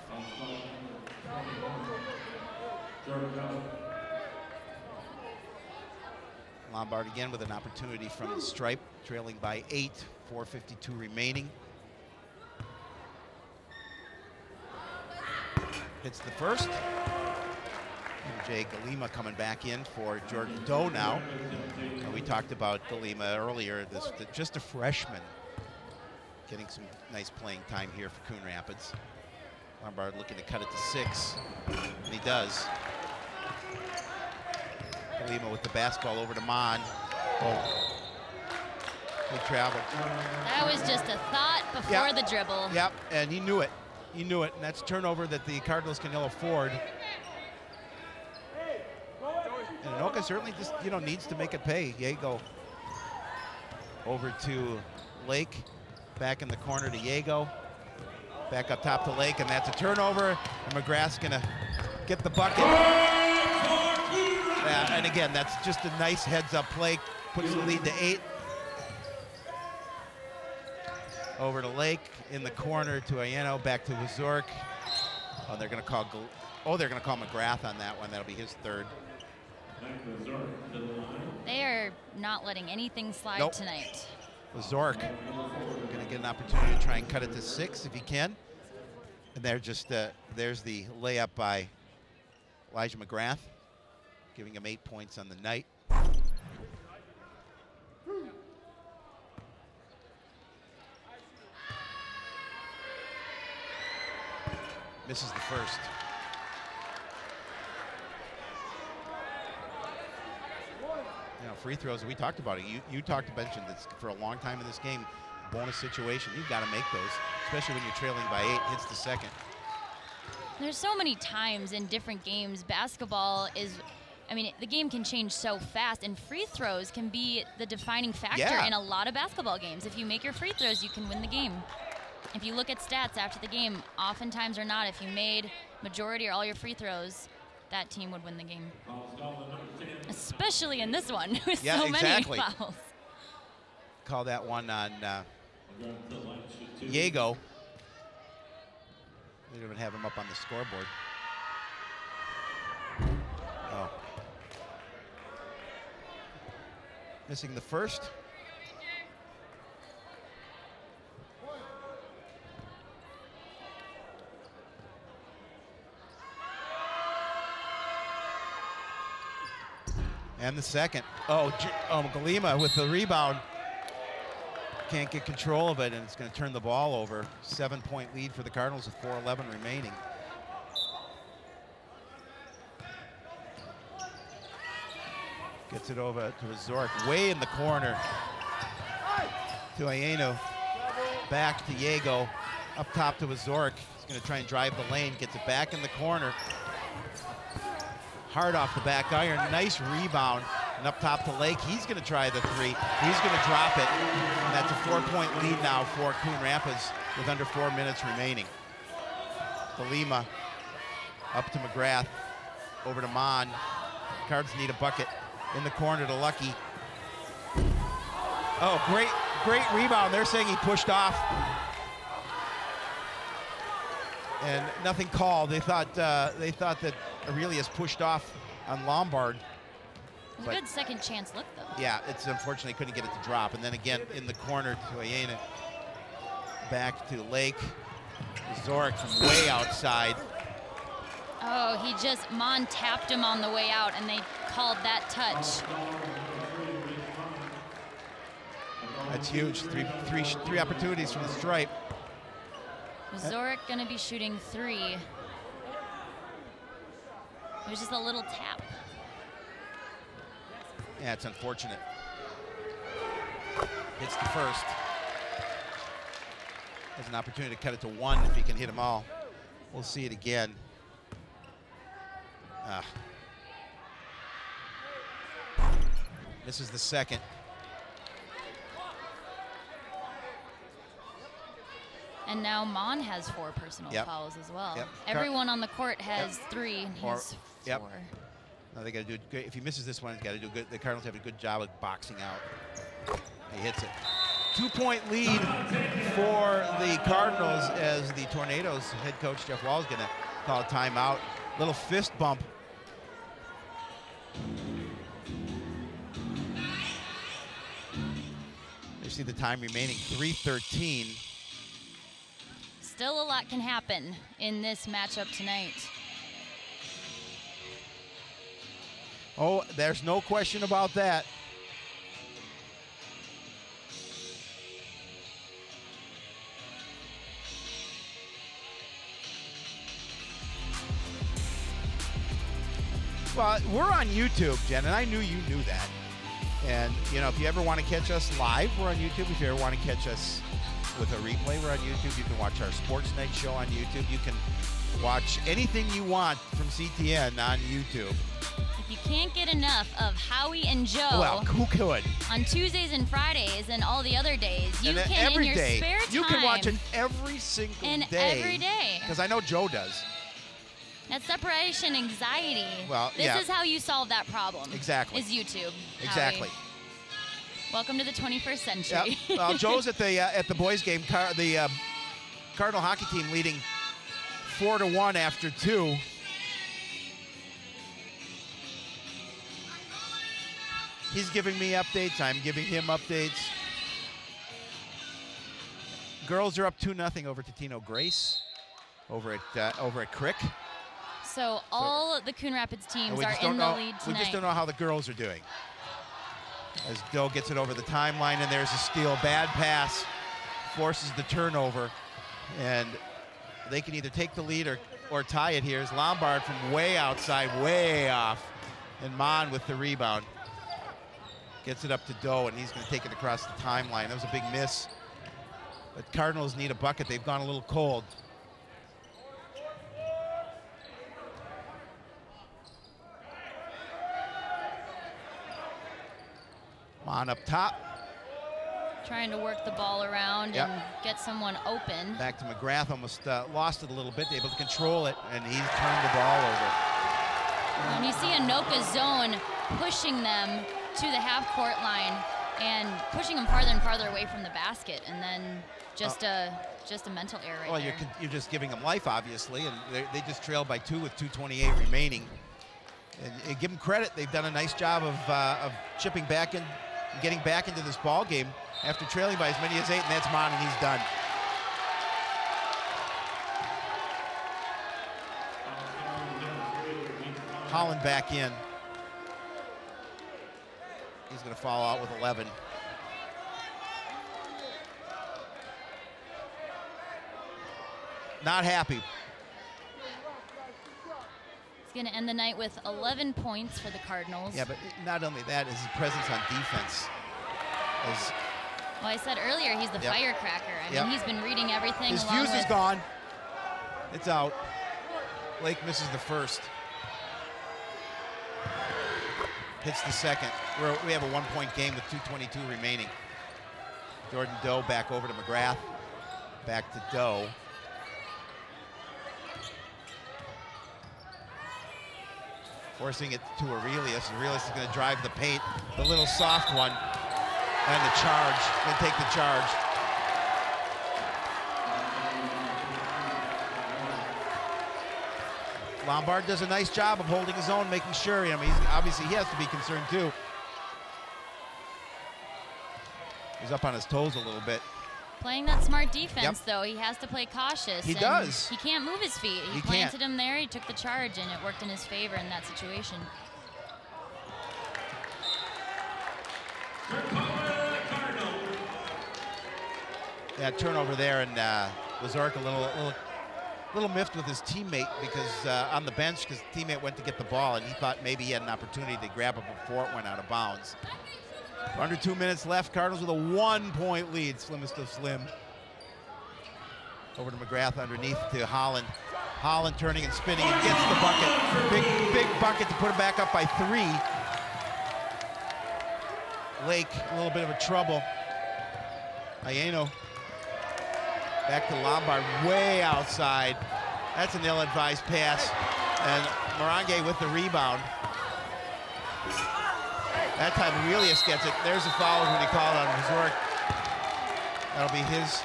Lombard again with an opportunity from the stripe, trailing by 8, 4:52 remaining. Hits the first. Jay Galima coming back in for Jordan Doe now. And we talked about Galima earlier, just a freshman getting some nice playing time here for Coon Rapids. Lombard looking to cut it to 6, and he does. Galima with the basketball over to Mon. Oh, good travel. That was just a thought before the dribble. Yep, and he knew it. He knew it, and that's turnover that the Cardos can ill afford. And Anoka certainly just, needs to make it pay. Diego over to Lake, back in the corner to Diego, back up top to Lake, and that's a turnover. And McGrath's gonna get the bucket. And again, that's just a nice heads-up play, puts the lead to 8. Over to Lake, in the corner to Ayano, back to Zurich. Oh, they're gonna call McGrath on that one. That'll be his third. They are not letting anything slide tonight. Zurich gonna get an opportunity to try and cut it to 6 if he can. And they're just there's the layup by Elijah McGrath, giving him 8 points on the night. Misses the first. Free throws, we talked about it. You mentioned this for a long time in this game. Bonus situation, you've got to make those, especially when you're trailing by 8, hits the second. There's so many times in different games, basketball is, the game can change so fast, and free throws can be the defining factor in a lot of basketball games. If you make your free throws, you can win the game. If you look at stats after the game, oftentimes or not, if you made majority or all your free throws, that team would win the game. Especially in this one with so many fouls. Call that one on Diego. They don't even have him up on the scoreboard. Oh. Missing the first. And the second. Galima with the rebound. Can't get control of it, and it's going to turn the ball over. 7-point lead for the Cardinals with 4:11 remaining. Gets it over to Zurich, way in the corner. To Ayano. Back to Diego. Up top to Zurich. He's going to try and drive the lane. Gets it back in the corner. Hard off the back iron, nice rebound, and up top to Lake. He's going to try the 3. He's going to drop it, and that's a 4-point lead now for Coon Rapids with under 4 minutes remaining. Galima up to McGrath, over to Mon. Cards need a bucket in the corner to Lucky. Oh, great rebound. They're saying he pushed off, and nothing called. They thought that Aurelius pushed off on Lombard. It was a good second chance look, though. Yeah, it's unfortunately couldn't get it to drop. And then again in the corner to Ayana. Back to Lake. Zurich from way outside. Oh, Mon tapped him on the way out, and they called that touch. That's huge. Three opportunities from the stripe. Zurich going to be shooting 3. It was just a little tap. Yeah, it's unfortunate. Hits the first. Has an opportunity to cut it to 1 if he can hit them all. We'll see it again. This is the second. And And now Mon has 4 personal fouls as well. Yep. Everyone on the court has 3, and he has 4. Now they got to do it good. If he misses this one, he's got to do good. The Cardinals have a good job of boxing out. He hits it. 2-point lead for the Cardinals as the Tornadoes head coach Jeff Wall is going to call a timeout. Little fist bump. You see the time remaining, 3:13. Still a lot can happen in this matchup tonight. Oh, there's no question about that. Well, we're on YouTube, Jen, and I knew you knew that. And, you know, if you ever want to catch us live, we're on YouTube. If you ever want to catch us with a replay, we're on YouTube. You can watch our Sports Night show on YouTube. You can watch anything you want from CTN on YouTube. If you can't get enough of Howie and Joe Well, who could? on Tuesdays and Fridays and all the other days, you And can every in your day. spare time. You can watch it every single day. Every day. Because I know Joe does. That separation anxiety. Well, this is how you solve that problem. Exactly. Is YouTube. Exactly. Howie. Welcome to the 21st century. Yep. Well, Joe's at the boys' game. The Cardinal hockey team leading 4-1 after 2. He's giving me updates. I'm giving him updates. Girls are up 2-0 over Totino Grace over at Crick. So all the Coon Rapids teams are in the lead tonight. We just don't know how the girls are doing. As Doe gets it over the timeline, and there's a steal. Bad pass forces the turnover, and they can either take the lead or tie it here. As Lombard from way outside, way off, and Mon with the rebound. Gets it up to Doe, and he's going to take it across the timeline. That was a big miss. But Cardinals need a bucket. They've gone a little cold. Mon up top. Trying to work the ball around and get someone open. Back to McGrath, almost lost it a little bit, able to control it, and he turned the ball over. And you see Anoka's zone pushing them to the half-court line and pushing them farther and farther away from the basket, and then just a mental error right there. Well, you're just giving them life, obviously, and they just trailed by 2 with 2:28 remaining. And give them credit; they've done a nice job of chipping back in, and getting back into this ball game after trailing by as many as 8, and that's Mon, and he's done. Holland back in. He's going to fall out with 11. Not happy. He's going to end the night with 11 points for the Cardinals. Yeah, but not only that, is his presence on defense. Well, I said earlier, he's the firecracker. I mean, he's been reading everything. His fuse is gone. It's out. Blake misses the first. Hits the second. We have a 1-point game with 2:22 remaining. Jordan Doe back over to McGrath. Back to Doe. Forcing it to Aurelius. Aurelius is going to drive the paint. The little soft one. And the charge. Going to take the charge. Lombard does a nice job of holding his own, making sure. I mean, obviously he has to be concerned too. He's up on his toes a little bit. Playing that smart defense, though, he has to play cautious. He does. He can't move his feet. He planted him there. He took the charge, and it worked in his favor in that situation. Yeah, turnover there, and Zurich a little miffed with his teammate because on the bench, because the teammate went to get the ball, and he thought maybe he had an opportunity to grab it before it went out of bounds. Under 2 minutes left, Cardinals with a 1-point lead, slimmest of slim. Over to McGrath underneath to Holland. Holland turning and spinning and gets the bucket. Big bucket to put him back up by 3. Lake, a little bit of a trouble. Aieno Back to Lombard, way outside. That's an ill-advised pass. And Barangay with the rebound. That time Aurelius gets it. There's a foul when he called on Zurich. That'll be his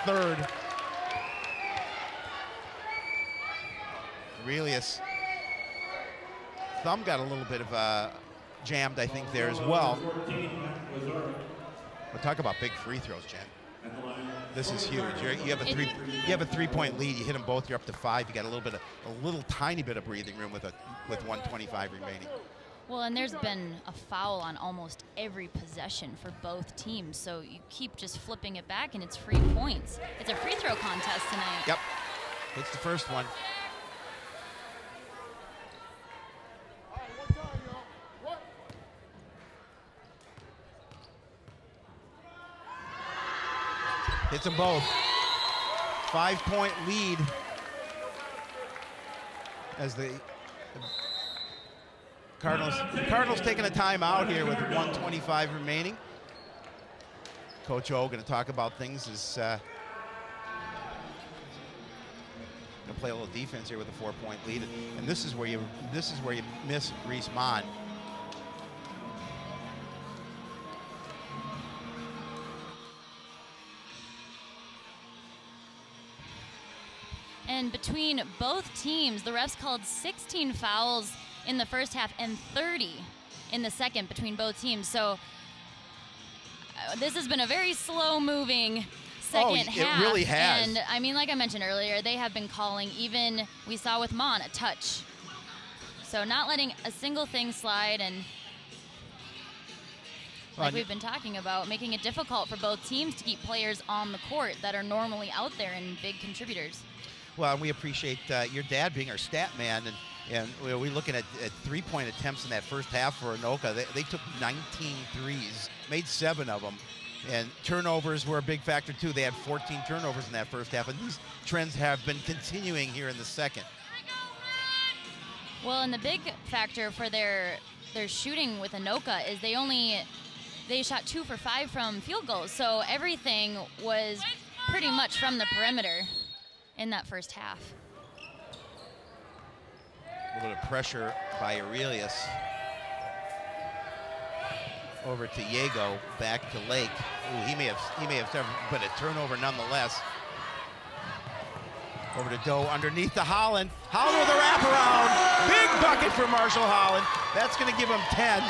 third. Aurelius. Thumb got a little bit of jammed, I think, there as well. We'll talk about big free throws, Jen. This is huge. You have a three-point lead. You hit them both. You're up to 5. You got a little tiny bit of breathing room with 1:25 remaining. Well, and there's been a foul on almost every possession for both teams, so you keep just flipping it back, and it's free points. It's a free throw contest tonight. Yep. It's the first one. Hits them both. 5-point lead as the Cardinals taking a timeout here with 1:25 remaining. Coach O going to talk about things as going to play a little defense here with a 4-point lead, and this is where you miss Reese Maude. And between both teams, the refs called 16 fouls in the first half and 30 in the second between both teams. So this has been a very slow-moving second half. It really has. And I mean, like I mentioned earlier, they have been calling, even we saw with Maude, a touch. So not letting a single thing slide, and like we've been talking about, making it difficult for both teams to keep players on the court that are normally out there and big contributors. Well, we appreciate your dad being our stat man, and we're looking at 3-point attempts in that first half for Anoka. They took 19 threes, made 7 of them, and turnovers were a big factor too. They had 14 turnovers in that first half, and these trends have been continuing here in the second. Well, and the big factor for their shooting with Anoka is they shot 2 for 5 from field goals, so everything was pretty much from the perimeter in that first half. A little bit of pressure by Aurelius. Over to Yago, back to Lake. Ooh, he may have done, but a turnover nonetheless. Over to Doe underneath to Holland. Holland with a wraparound. Big bucket for Marshall Holland. That's going to give him 10.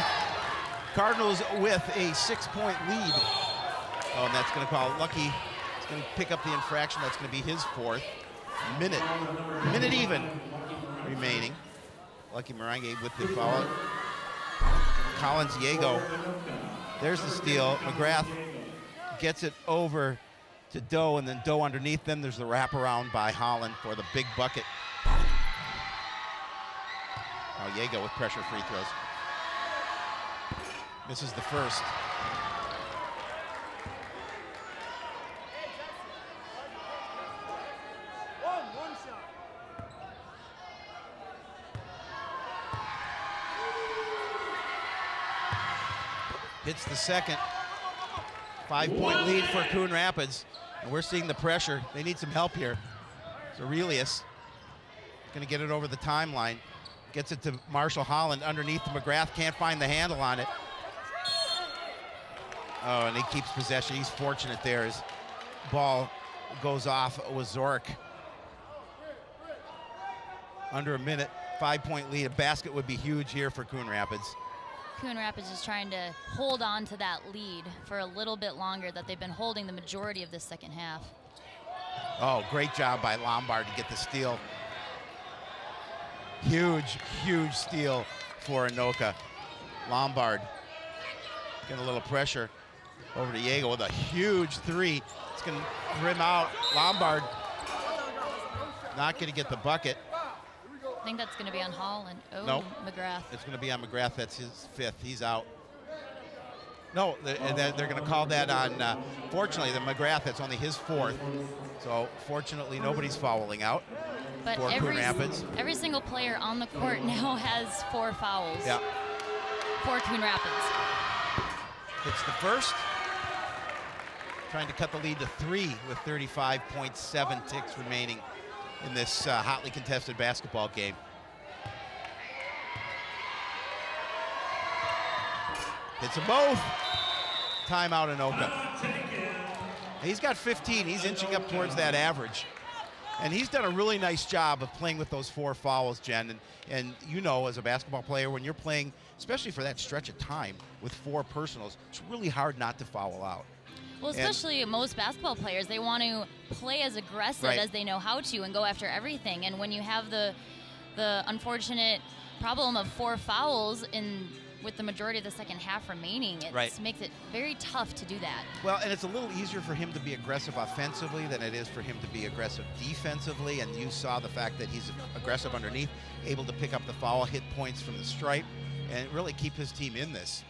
Cardinals with a 6-point lead. Oh, and that's going to call Lucky. It's going to pick up the infraction. That's going to be his 4th. Minute even remaining. Lucky Barangay with the foul. Collins, Yago. There's the steal. McGrath gets it over to Doe, and then Doe underneath them. There's the wraparound by Holland for the big bucket. Now Yago with pressure free throws. Misses the first. Hits the second. 5-point lead for Coon Rapids. And we're seeing the pressure. They need some help here. So Aurelius going to get it over the timeline. Gets it to Marshall Holland underneath the McGrath. Can't find the handle on it. Oh, and he keeps possession. He's fortunate there. His ball goes off with Zurich. Under a minute, 5-point lead. A basket would be huge here for Coon Rapids. Coon Rapids is trying to hold on to that lead for a little bit longer that they've been holding the majority of this second half. Oh, great job by Lombard to get the steal. Huge, huge steal for Anoka. Lombard getting a little pressure over to Yago with a huge 3. It's going to rim out. Lombard not going to get the bucket. I think that's going to be on Holland. Oh, nope. McGrath. It's going to be on McGrath. That's his 5th. He's out. No, they're going to call that on, fortunately, the McGrath, that's only his 4th. So, fortunately, nobody's fouling out but for Coon Rapids. Every single player on the court now has 4 fouls for Coon Rapids. It's the first. trying to cut the lead to 3 with 35.7 ticks remaining in this hotly contested basketball game. Hits them both. Timeout, Anoka. He's got 15. He's inching up towards that average. And he's done a really nice job of playing with those 4 fouls, Jen. And you know, as a basketball player, when you're playing, especially for that stretch of time with 4 personals, it's really hard not to foul out. Well, especially most basketball players, they want to play as aggressive as they know how to and go after everything. And when you have the unfortunate problem of 4 fouls with the majority of the second half remaining, it makes it very tough to do that. Well, and it's a little easier for him to be aggressive offensively than it is for him to be aggressive defensively, and you saw the fact that he's aggressive underneath, able to pick up the foul, hit points from the stripe, and really keep his team in this.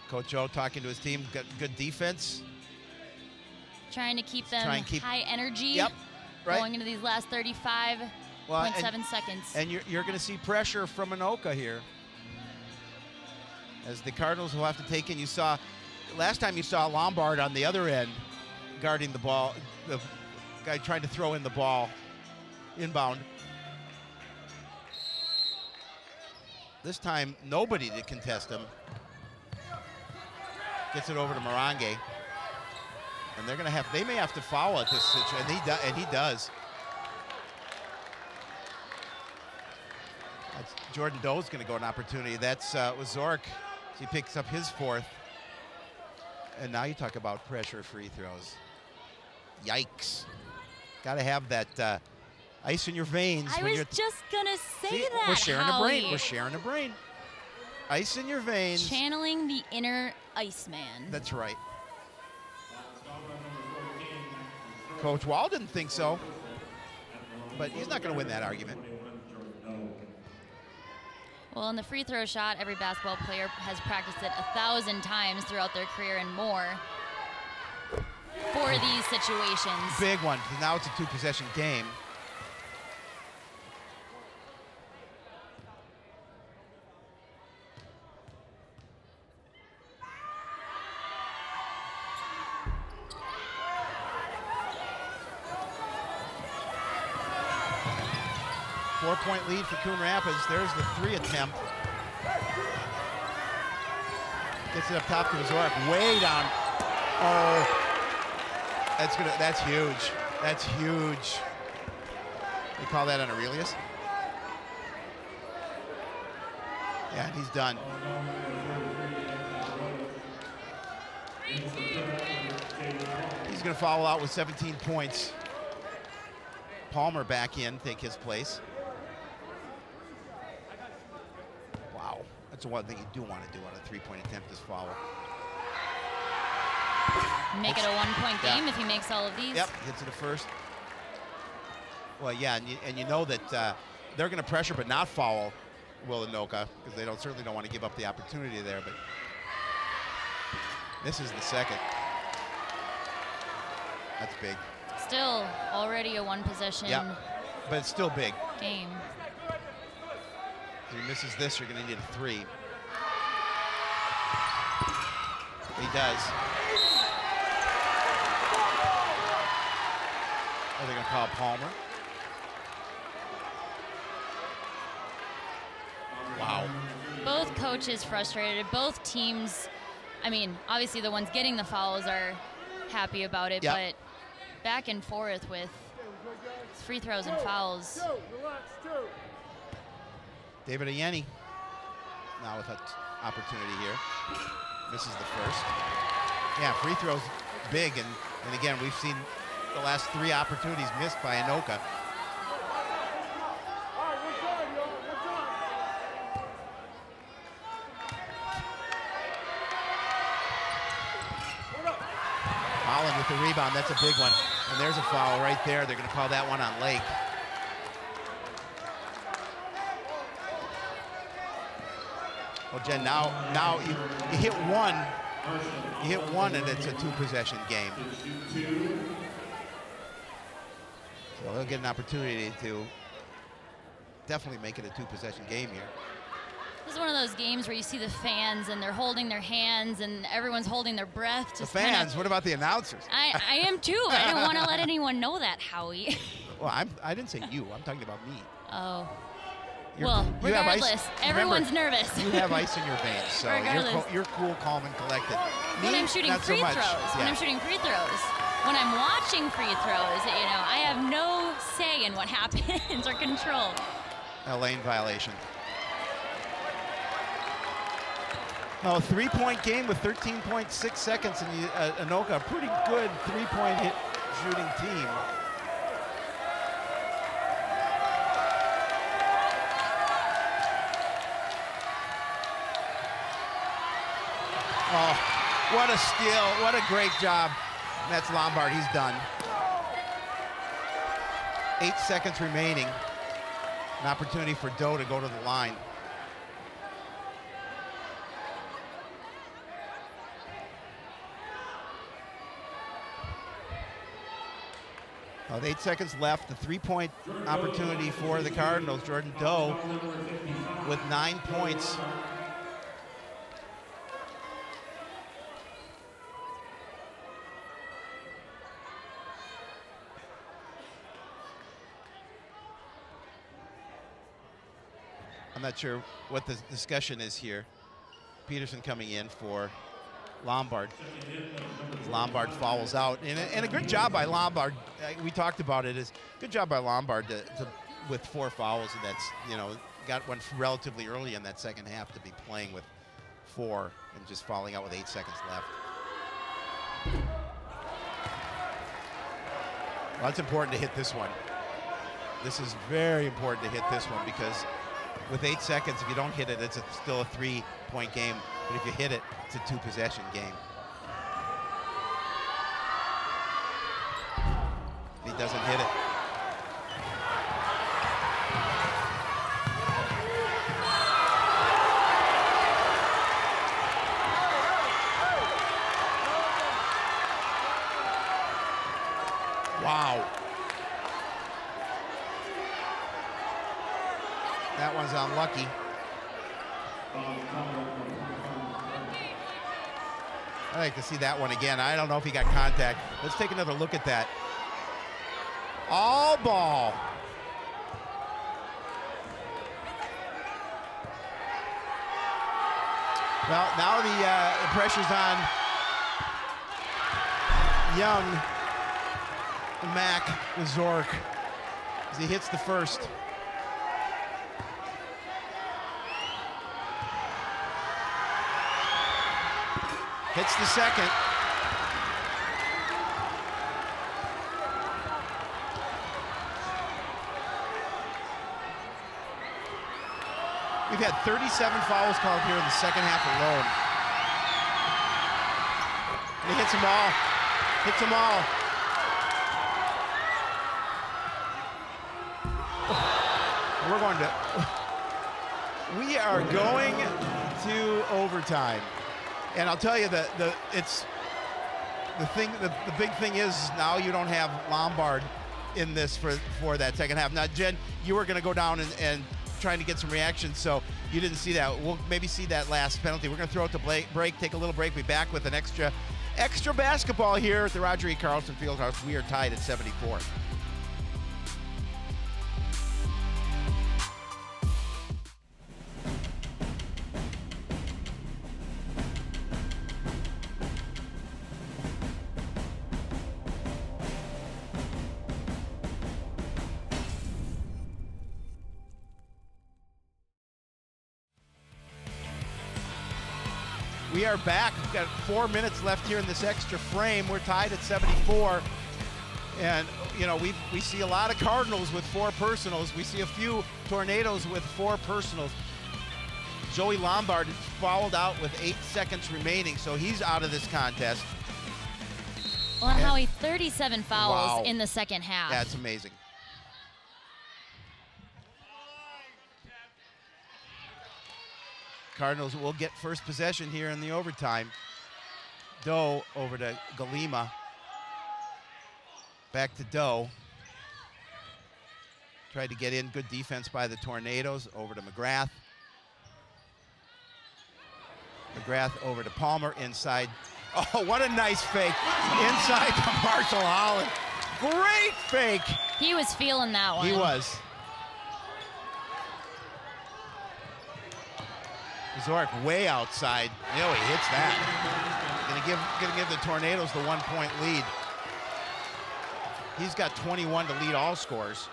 Coach O talking to his team, got good defense. Trying to keep them high energy going into these last 35.7 seconds. And you're going to see pressure from Anoka here, as the Cardinals will have to take in. You saw, last time you saw Lombard on the other end guarding the ball, the guy trying to throw in the ball inbound. This time, nobody to contest him. Gets it over to Barangay. And they're going to they may have to foul at this situation, and he does. That's Jordan Doe's going to go an opportunity. That's with Zurich. He picks up his 4th. And now you talk about pressure free throws. Yikes. Got to have that ice in your veins. I was just going to say that, We're sharing a Howie. brain. We're sharing a brain. Ice in your veins. Channeling the inner Iceman. That's right. Coach Wall didn't think so, but he's not going to win that argument. Well, in the free throw shot, every basketball player has practiced it 1,000 times throughout their career and more for these situations. Big one. Now it's a 2-possession game. Four-point lead for Coon Rapids. There's the 3 attempt. Gets it up top to Zurich, way down. Oh, that's huge. That's huge. They call that an Aurelius. Yeah, and he's done. He's going to foul out with 17 points. Palmer back in, take his place. Wow, that's the one thing you do want to do on a 3-point attempt is foul. Make it a 1-point game if he makes all of these. Yep, gets it a first. Well, yeah, and you know that they're going to pressure but not foul Will Anoka, because they certainly don't want to give up the opportunity there, but this is the second. That's big. Still already a 1-possession but it's still big. Game. If he misses this, you're going to need a 3. He does. Oh, they're going to call Palmer. Wow. Both coaches frustrated. Both teams, I mean, obviously the ones getting the fouls are happy about it, but back and forth with free throws and fouls. David Ayeni now with an opportunity here. Misses the first. Yeah, free throws big, and again, we've seen the last 3 opportunities missed by Anoka. Holland with the rebound, that's a big one. And there's a foul right there. They're going to call that one on Lake. Well, Jen, now you hit one. You hit one, and it's a 2-possession game. So they'll get an opportunity to definitely make it a 2-possession game here. This is one of those games where you see the fans and they're holding their hands and everyone's holding their breath. The fans? What about the announcers? I am too. I didn't want to let anyone know that, Howie. Well, I didn't say you. I'm talking about me. Oh. Well, regardless, everyone's nervous. You have ice in your veins, so you're cool, calm, and collected. When I'm shooting free throws, when I'm shooting free throws, when I'm watching free throws, I have no say in what happens or control. A lane violation. Oh, 3-point game with 13.6 seconds, and Anoka, a pretty good 3-point hit shooting team. Oh, what a steal, what a great job. And that's Lombard, he's done. 8 seconds remaining. An opportunity for Doe to go to the line. With 8 seconds left, the 3-point opportunity for the Cardinals. Jordan Doe with 9 points. I'm not sure what the discussion is here. Peterson coming in for Lombard. Lombard fouls out, and a good job by Lombard. We talked about it. Is good job by Lombard with 4 fouls, and that's got one relatively early in that second half to be playing with 4 and just fouling out with 8 seconds left. Well, it's important to hit this one. This is very important to hit this one because with 8 seconds, if you don't hit it, it's still a 3-point game. But if you hit it, it's a 2-possession game. He doesn't hit it. Wow. That one's unlucky. I'd like to see that one again. I don't know if he got contact. Let's take another look at that. All ball. Well, now the pressure's on Young Mac with Zurich as he hits the first. Hits the second. We've had 37 fouls called here in the second half alone. And he hits them all. Hits them all. We are going to overtime. And I'll tell you that the big thing is now you don't have Lombard in this for that second half. Now, Jen, you were going to go down and trying to get some reaction, so you didn't see that. We'll maybe see that last penalty. We're going to throw it to break, take a little break, be back with an extra basketball here at the Roger E. Carlson Fieldhouse. We are tied at 74. We are back. We've got 4 minutes left here in this extra frame. We're tied at 74. And, we see a lot of Cardinals with 4 personals. We see a few Tornadoes with 4 personals. Joey Lombard is fouled out with 8 seconds remaining, so he's out of this contest. Well, Howie, 37 fouls in the second half. That's amazing. Cardinals will get first possession here in the overtime. Doe over to Galima. Back to Doe. Tried to get in, good defense by the Tornadoes. Over to McGrath. McGrath over to Palmer, inside. Oh, what a nice fake. Inside to Marshall Holland. Great fake. He was feeling that one. He was. Zurich way outside. You know, he hits that. Gonna give the Tornadoes the 1-point lead. He's got 21 to lead all scores.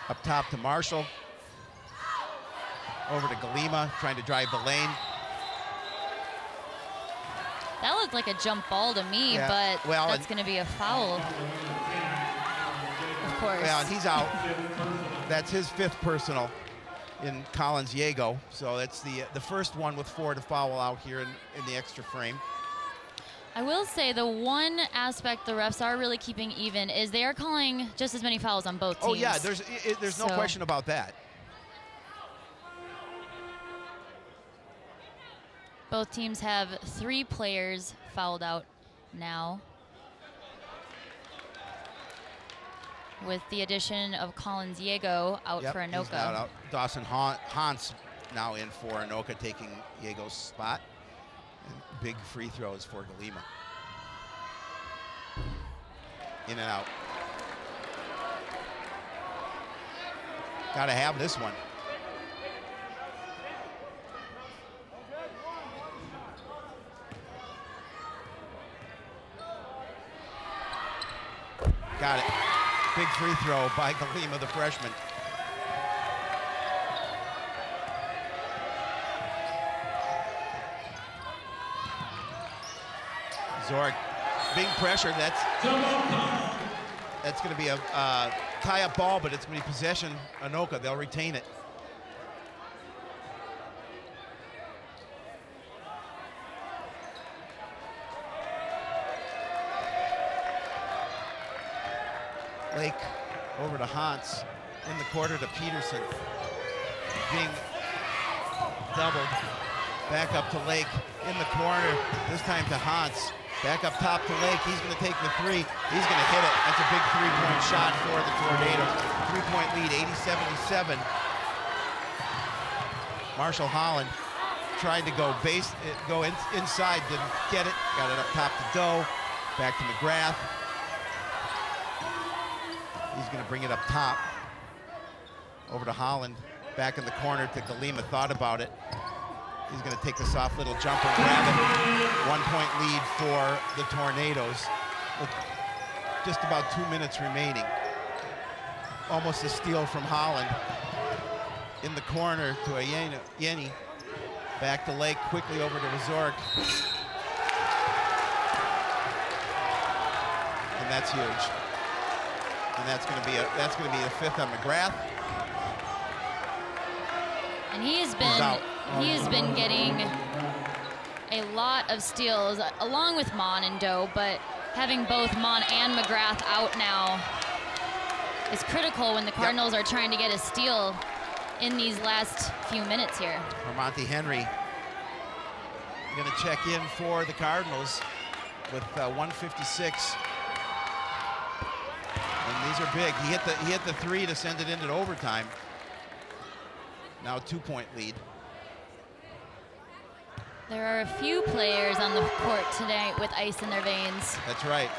Up top to Marshall. Over to Galima, trying to drive the lane. That looked like a jump ball to me, Yeah, but well, that's going to be a foul. Of course. Well, and he's out. That's his 5th personal in Collins Yago. So that's the first one with 4 to foul out here in the extra frame. I will say the one aspect the refs are really keeping even is they are calling just as many fouls on both teams. Oh yeah, there's no question about that. Both teams have 3 players fouled out now, with the addition of Collins Yago out for Anoka. He's now out. Dawson Hans now in for Anoka, taking Yago's spot. And big free throws for Galima. In and out. Gotta have this one. Got it. Big free throw by Galima, the freshman. Zurich being pressured. That's going to be a tie-up ball, but it's going to be possession. Anoka, they'll retain it. Lake over to Hans, in the quarter to Peterson. Being doubled. Back up to Lake, in the corner, this time to Hans. Back up top to Lake, he's gonna take the 3. He's gonna hit it. That's a big 3-point shot for the Tornadoes. 3-point lead, 80-77. Marshall Holland tried to go inside, didn't get it. Got it up top to Doe, back to McGrath. He's gonna bring it up top. Over to Holland, back in the corner to Galima, thought about it. He's going to take the soft little jumper and grab it. 1-point lead for the Tornadoes with just about 2 minutes remaining. Almost a steal from Holland. In the corner to Yeni. Back to Lake, quickly over to Zurich. And that's huge. And that's going to be a 5th on McGrath. And he has been getting a lot of steals along with Mon and Doe, but having both Mon and McGrath out now is critical when the Cardinals are trying to get a steal in these last few minutes here. Monty Henry going to check in for the Cardinals with 1:56. And these are big. He hit the 3 to send it into overtime. Now a 2-point lead. There are a few players on the court today with ice in their veins. That's right.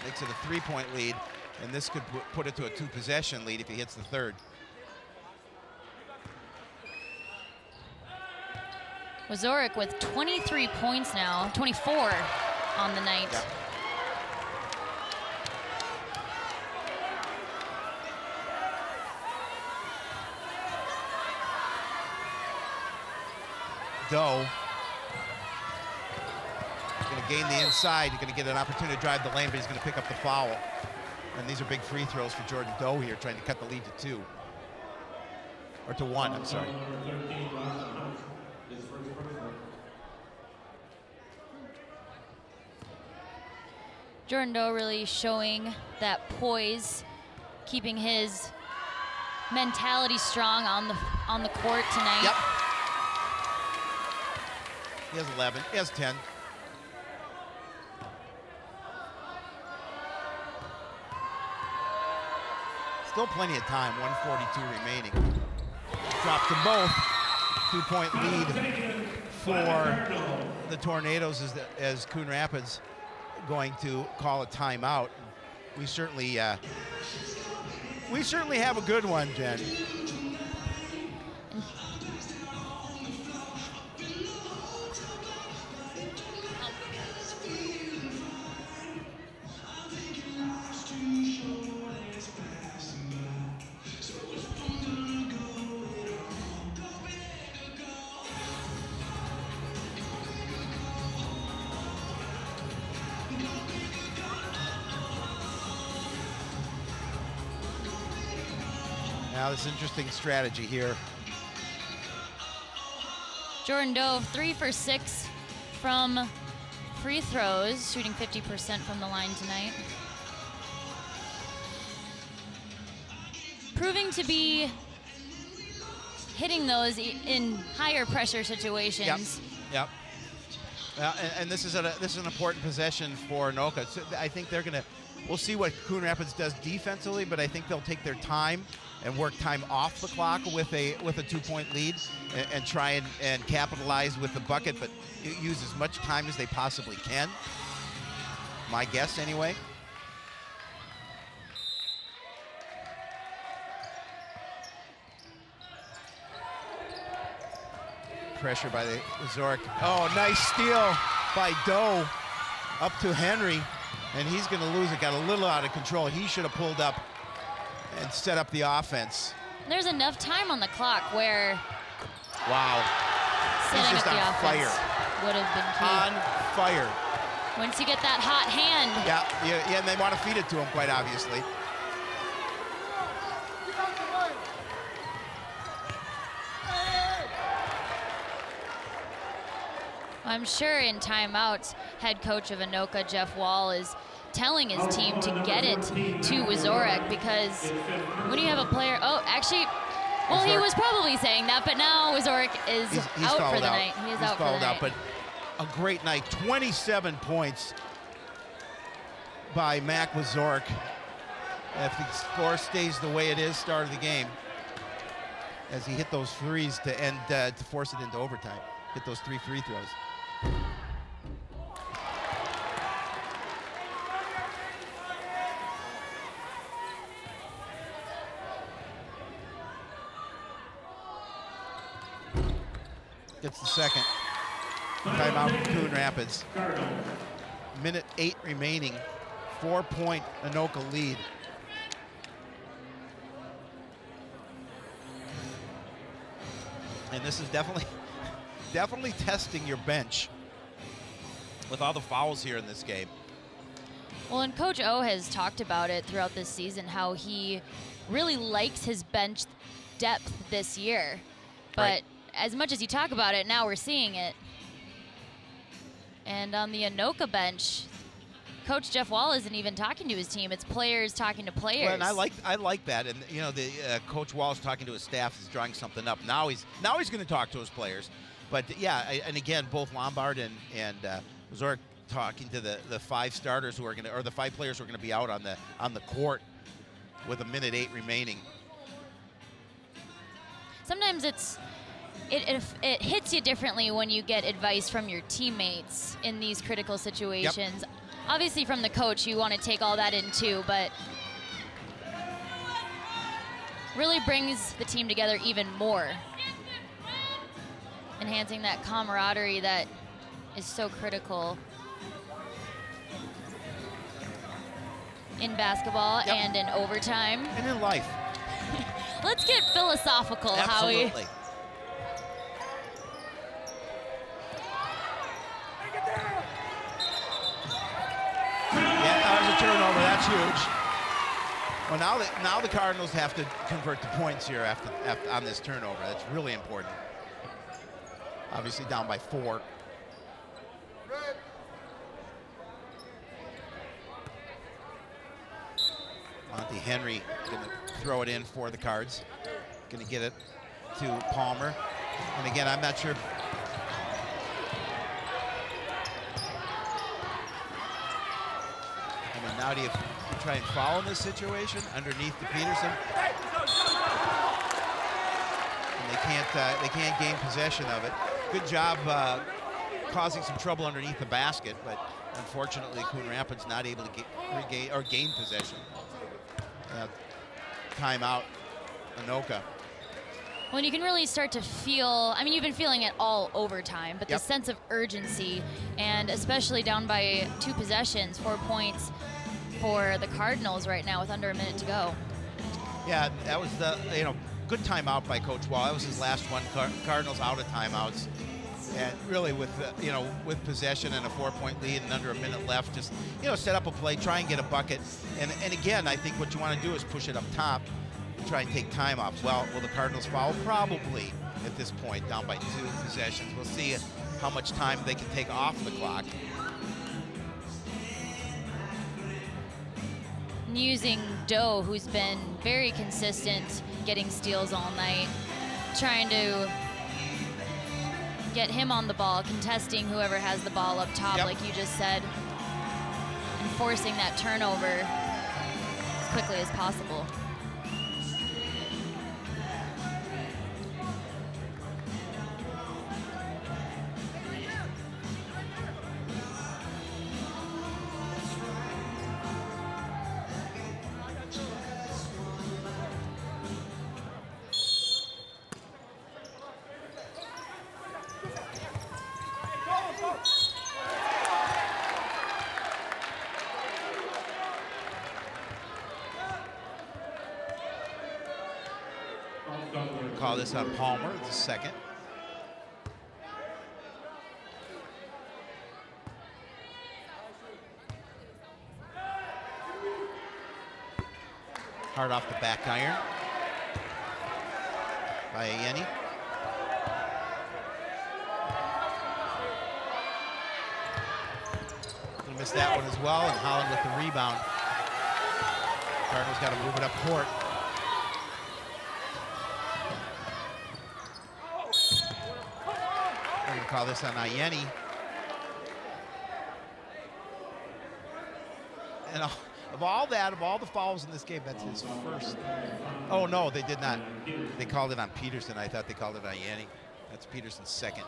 Makes it a 3-point lead, and this could put it to a 2-possession lead if he hits the 3rd. Zurich with 23 points now, 24 on the night. Yep. Doe is going to gain the inside. He's going to get an opportunity to drive the lane, but he's going to pick up the foul. And these are big free throws for Jordan Doe here, trying to cut the lead to 2. Or to 1, I'm sorry. Jordan Doe really showing that poise, keeping his mentality strong on the court tonight. Yep. He has 11. He has 10. Still plenty of time, 1:42 remaining. Drops them both. 2-point lead for the Tornadoes as Coon Rapids going to call a timeout. We certainly have a good one, Jen. Now this interesting strategy here. Jordan Dove, 3 for 6 from free throws, shooting 50% from the line tonight. Proving to be hitting those in higher pressure situations. Yep. And this is an important possession for Anoka. So I think they're gonna. We'll see what Coon Rapids does defensively, but I think they'll take their time and work time off the clock with a 2-point lead and try and capitalize with the bucket, but use as much time as they possibly can. My guess, anyway. Pressure by the Zurich. Oh, nice steal by Doe up to Henry, and he's going to lose it. Got a little out of control. He should have pulled up and set up the offense. There's enough time on the clock where wow, setting he's just up the on offense fire. would have been key. On fire. Once you get that hot hand. Yeah, and they want to feed it to him, quite obviously. I'm sure in timeouts, head coach of Anoka, Jeff Wall, is telling his team to get it to Zurich, because when you have a player, he was probably saying that, but now Zurich is he's out for the out. night. He's out fouled for the out, night. but a great night. 27 points by Mac with Zurich. If the score stays the way it is, start of the game, as he hit those threes to end, to force it into overtime. Hit those 3 free throws. Gets the second. Timeout from Coon Rapids. Minute 8 remaining. 4-point Anoka lead. And this is definitely testing your bench with all the fouls here in this game. Well, and Coach O has talked about it throughout this season, how he really likes his bench depth this year. But right. As much as you talk about it, now we're seeing it. And on the Anoka bench, Coach Jeff Wall isn't even talking to his team. It's players talking to players. Well, and I like that. And you know, the Coach Wall's talking to his staff, is drawing something up. Now he's going to talk to his players. But yeah, and again, both Lombard and Zurich talking to the 5 starters who are going to, or the 5 players who are going to be out on the court with a minute 8 remaining. Sometimes it hits you differently when you get advice from your teammates in these critical situations. Yep. Obviously, from the coach, you want to take all that in too, but really brings the team together even more, enhancing that camaraderie that is so critical in basketball and in overtime. And in life. Let's get philosophical, Absolutely. Howie. Yeah, that was a turnover. That's huge. Well, now the Cardinals have to convert to points here after on this turnover. That's really important. Obviously down by 4. Monty Henry going to throw it in for the Cards. Going to get it to Palmer. And again, I'm not sure. Now do you try and foul in this situation underneath to Peterson? And they can't gain possession of it. Good job causing some trouble underneath the basket, but unfortunately Coon Rapids not able to gain possession. Timeout, Anoka. Well, and you can really start to feel, I mean, you've been feeling it all overtime, but the sense of urgency, and especially down by 2 possessions, 4 points for the Cardinals right now with under a minute to go. Yeah, that was the, good timeout by Coach Wall. That was his last one. Cardinals out of timeouts. And really with, with possession and a 4-point lead and under a minute left, just, set up a play, try and get a bucket. And again, I think what you want to do is push it up top and try and take time off. Well, will the Cardinals foul? Probably at this point, down by 2 possessions. We'll see how much time they can take off the clock. Using Doe, who's been very consistent, getting steals all night, trying to get him on the ball, contesting whoever has the ball up top, like you just said, and forcing that turnover as quickly as possible. Call this on Palmer, the second. Hard off the back iron by Ayeni. Gonna miss that one as well, and Holland with the rebound. Cardinals got to move it up court. Call this on Ayeni. And of all the fouls in this game, that's his first. Oh, no, they did not. They called it on Peterson. I thought they called it on Ayeni. That's Peterson's second.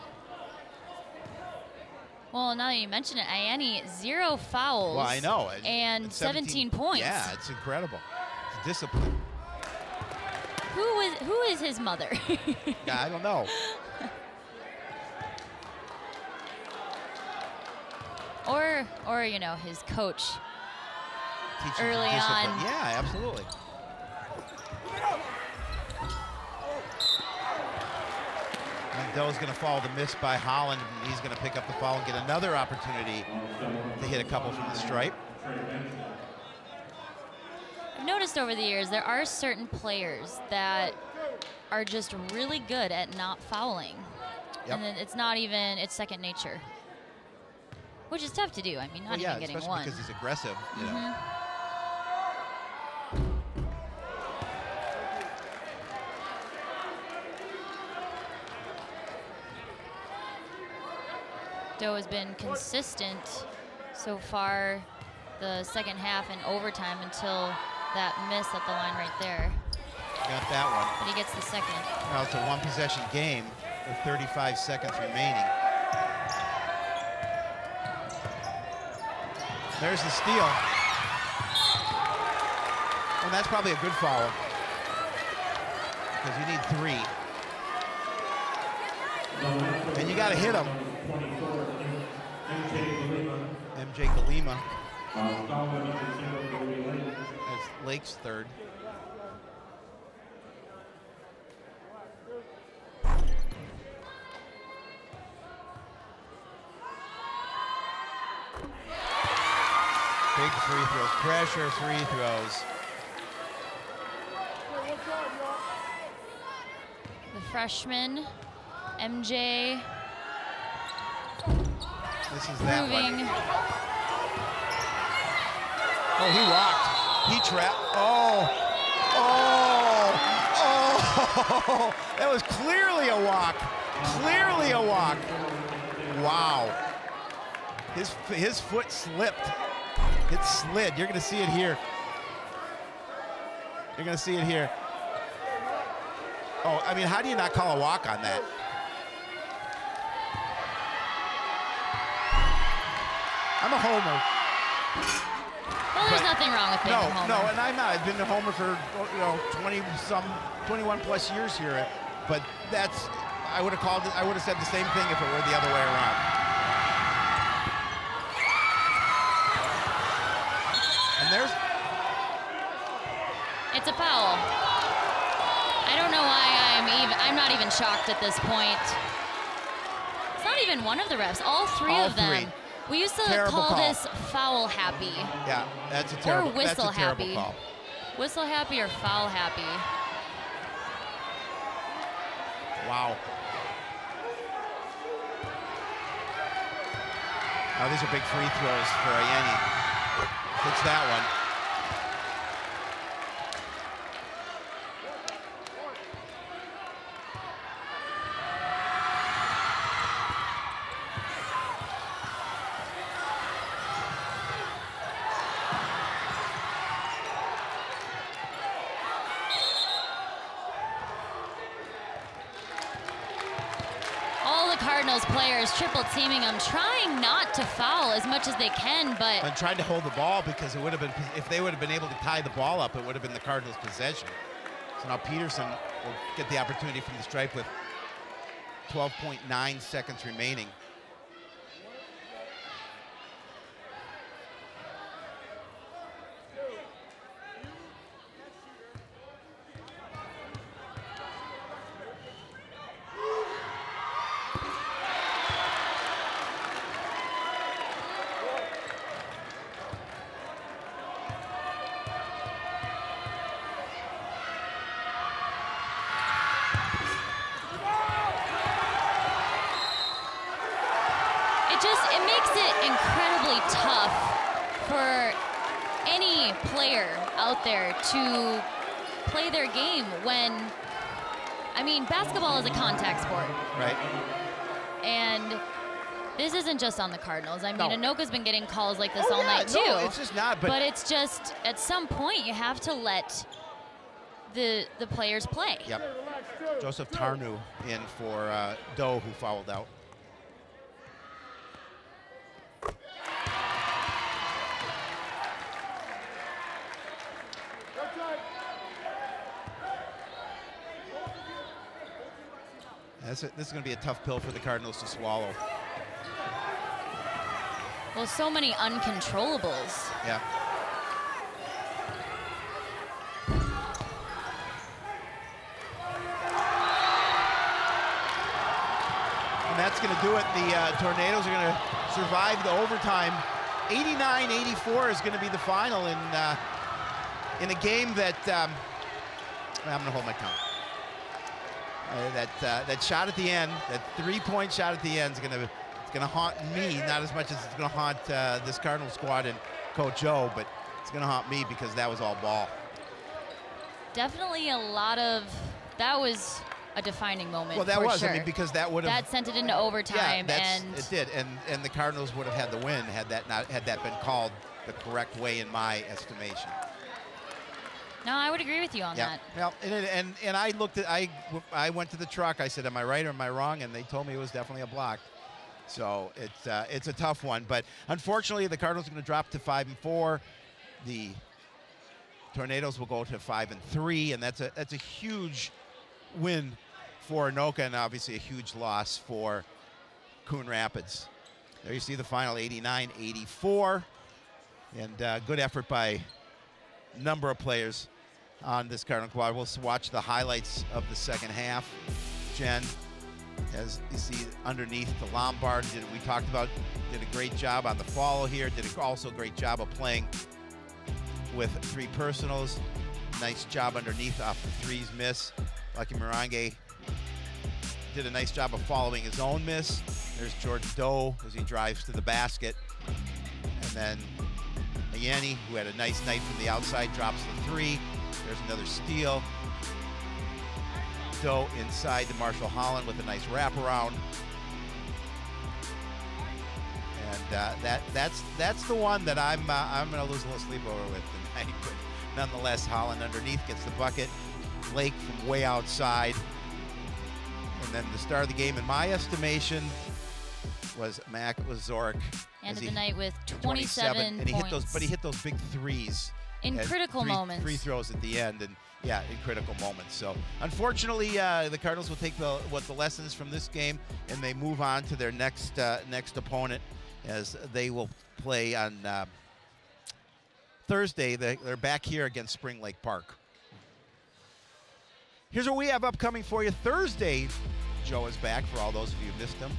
Well, now that you mention it, Ayeni, 0 fouls. Well, I know. And 17 points. Yeah, it's incredible. It's discipline. Who is his mother? Yeah, I don't know. Or his coach Teaching early on. Yeah, absolutely. And Doe's going to follow the miss by Holland. And he's going to pick up the foul and get another opportunity to hit a couple from the stripe. I've noticed over the years there are certain players that are just really good at not fouling. Yep. And then it's second nature. Which is tough to do. I mean, not even getting especially one. because he's aggressive. Doe has been consistent so far the second half and overtime until that miss at the line right there. Got that one. But he gets the second. Now it's a 1-possession game with 35 seconds remaining. There's the steal. And that's probably a good foul, because you need 3. And you got to hit him. MJ Galima. That's Lake's third. Big free throws, pressure free throws. The freshman, MJ. This is that moving. one. Oh, he walked. He trapped. Oh. That was clearly a walk. Clearly a walk. Wow. His foot slipped. It slid. You're going to see it here. You're going to see it here. Oh, I mean, how do you not call a walk on that? I'm a homer. Well, there's nothing wrong with being a homer. No, and I'm not. I've been a homer for 21 plus years here. But that's, I would have said the same thing if it were the other way around. And there's. It's a foul. I don't know why I'm not even shocked at this point. It's not even one of the refs. All three of them. We used to call this foul happy. Yeah, that's a terrible, or whistle that's a terrible happy. call. Whistle happy or foul happy. Wow. Oh, these are big free throws for Ayeni. Hits that one. Cardinals players triple teaming them, trying not to foul as much as they can, but and trying to hold the ball because it would have been, if they would have been able to tie the ball up, it would have been the Cardinals' possession. So now Peterson will get the opportunity from the stripe with 12.9 seconds remaining. it makes it incredibly tough for any player out there to play their game when, I mean, basketball is a contact sport. Right. And this isn't just on the Cardinals. I mean, Anoka's been getting calls like this all night, too. No, it's just not. But it's just, at some point, you have to let the players play. Yep. Joseph Tarnu in for Doe, who fouled out. This is going to be a tough pill for the Cardinals to swallow. Well, so many uncontrollables. Yeah. And that's going to do it. The Tornadoes are going to survive the overtime. 89-84 is going to be the final in a game that I'm going to hold my tongue. That shot at the end, that three-point shot at the end is going to haunt me, not as much as it's going to haunt this Cardinal squad and Coach Joe, but it's going to haunt me because that was all ball. Definitely a lot of, that was a defining moment. Well, that for was, sure. I mean, because that would have. That sent it into overtime. Yeah, and it did, and the Cardinals would have had the win had that been called the correct way in my estimation. No, I would agree with you on that. Well, and I looked at, I went to the truck. I said, am I right or am I wrong? And they told me it was definitely a block. So it's a tough one. But unfortunately, the Cardinals are going to drop to 5-4. The Tornadoes will go to 5-3, and that's a huge win for Anoka, and obviously a huge loss for Coon Rapids. There you see the final, 89-84, and good effort by a number of players on this Cardinal squad. We'll watch the highlights of the second half. Jen, as you see underneath the Lombard, we talked about, did a great job on the follow here, did also a great job of playing with three personals. Nice job underneath off the threes miss. Lucky Barangay did a nice job of following his own miss. There's Jordan Doe as he drives to the basket. And then Ayeni, who had a nice night from the outside, drops the three. There's another steal. Doe inside to Marshall Holland with a nice wraparound. And that's the one that I'm going to lose a little sleep over with tonight. But nonetheless, Holland underneath gets the bucket. Blake from way outside. And then the start of the game, in my estimation, was Zurich. End of the night with 27 and he points. hit those big threes in critical moments. Free throws at the end, and yeah, in critical moments. So unfortunately, the Cardinals will take the lessons from this game, and they move on to their next opponent, as they will play on Thursday. They're back here against Spring Lake Park. Here's what we have upcoming for you. Thursday, Joe is back for all those of you who missed him.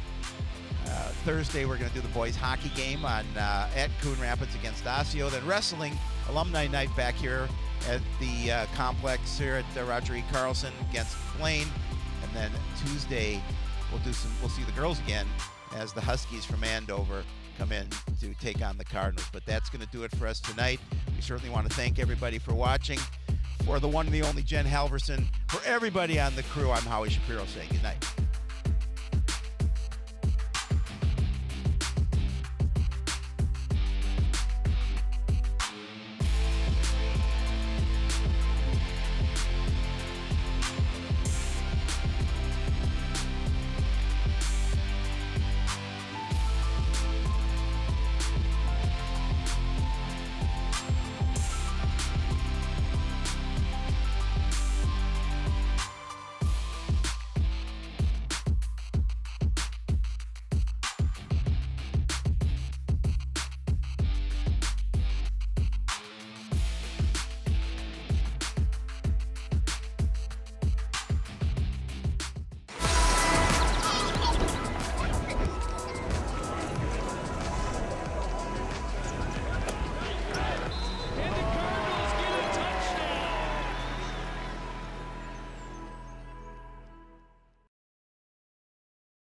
Thursday, we're going to do the boys hockey game on at Coon Rapids against Osseo. Then wrestling, alumni night back here at the complex here at Roger E. Carlson against Blaine. And then Tuesday, we'll see the girls again as the Huskies from Andover come in to take on the Cardinals. But that's going to do it for us tonight. We certainly want to thank everybody for watching. For the one and the only Jen Halverson, for everybody on the crew, I'm Howie Shapiro saying good night.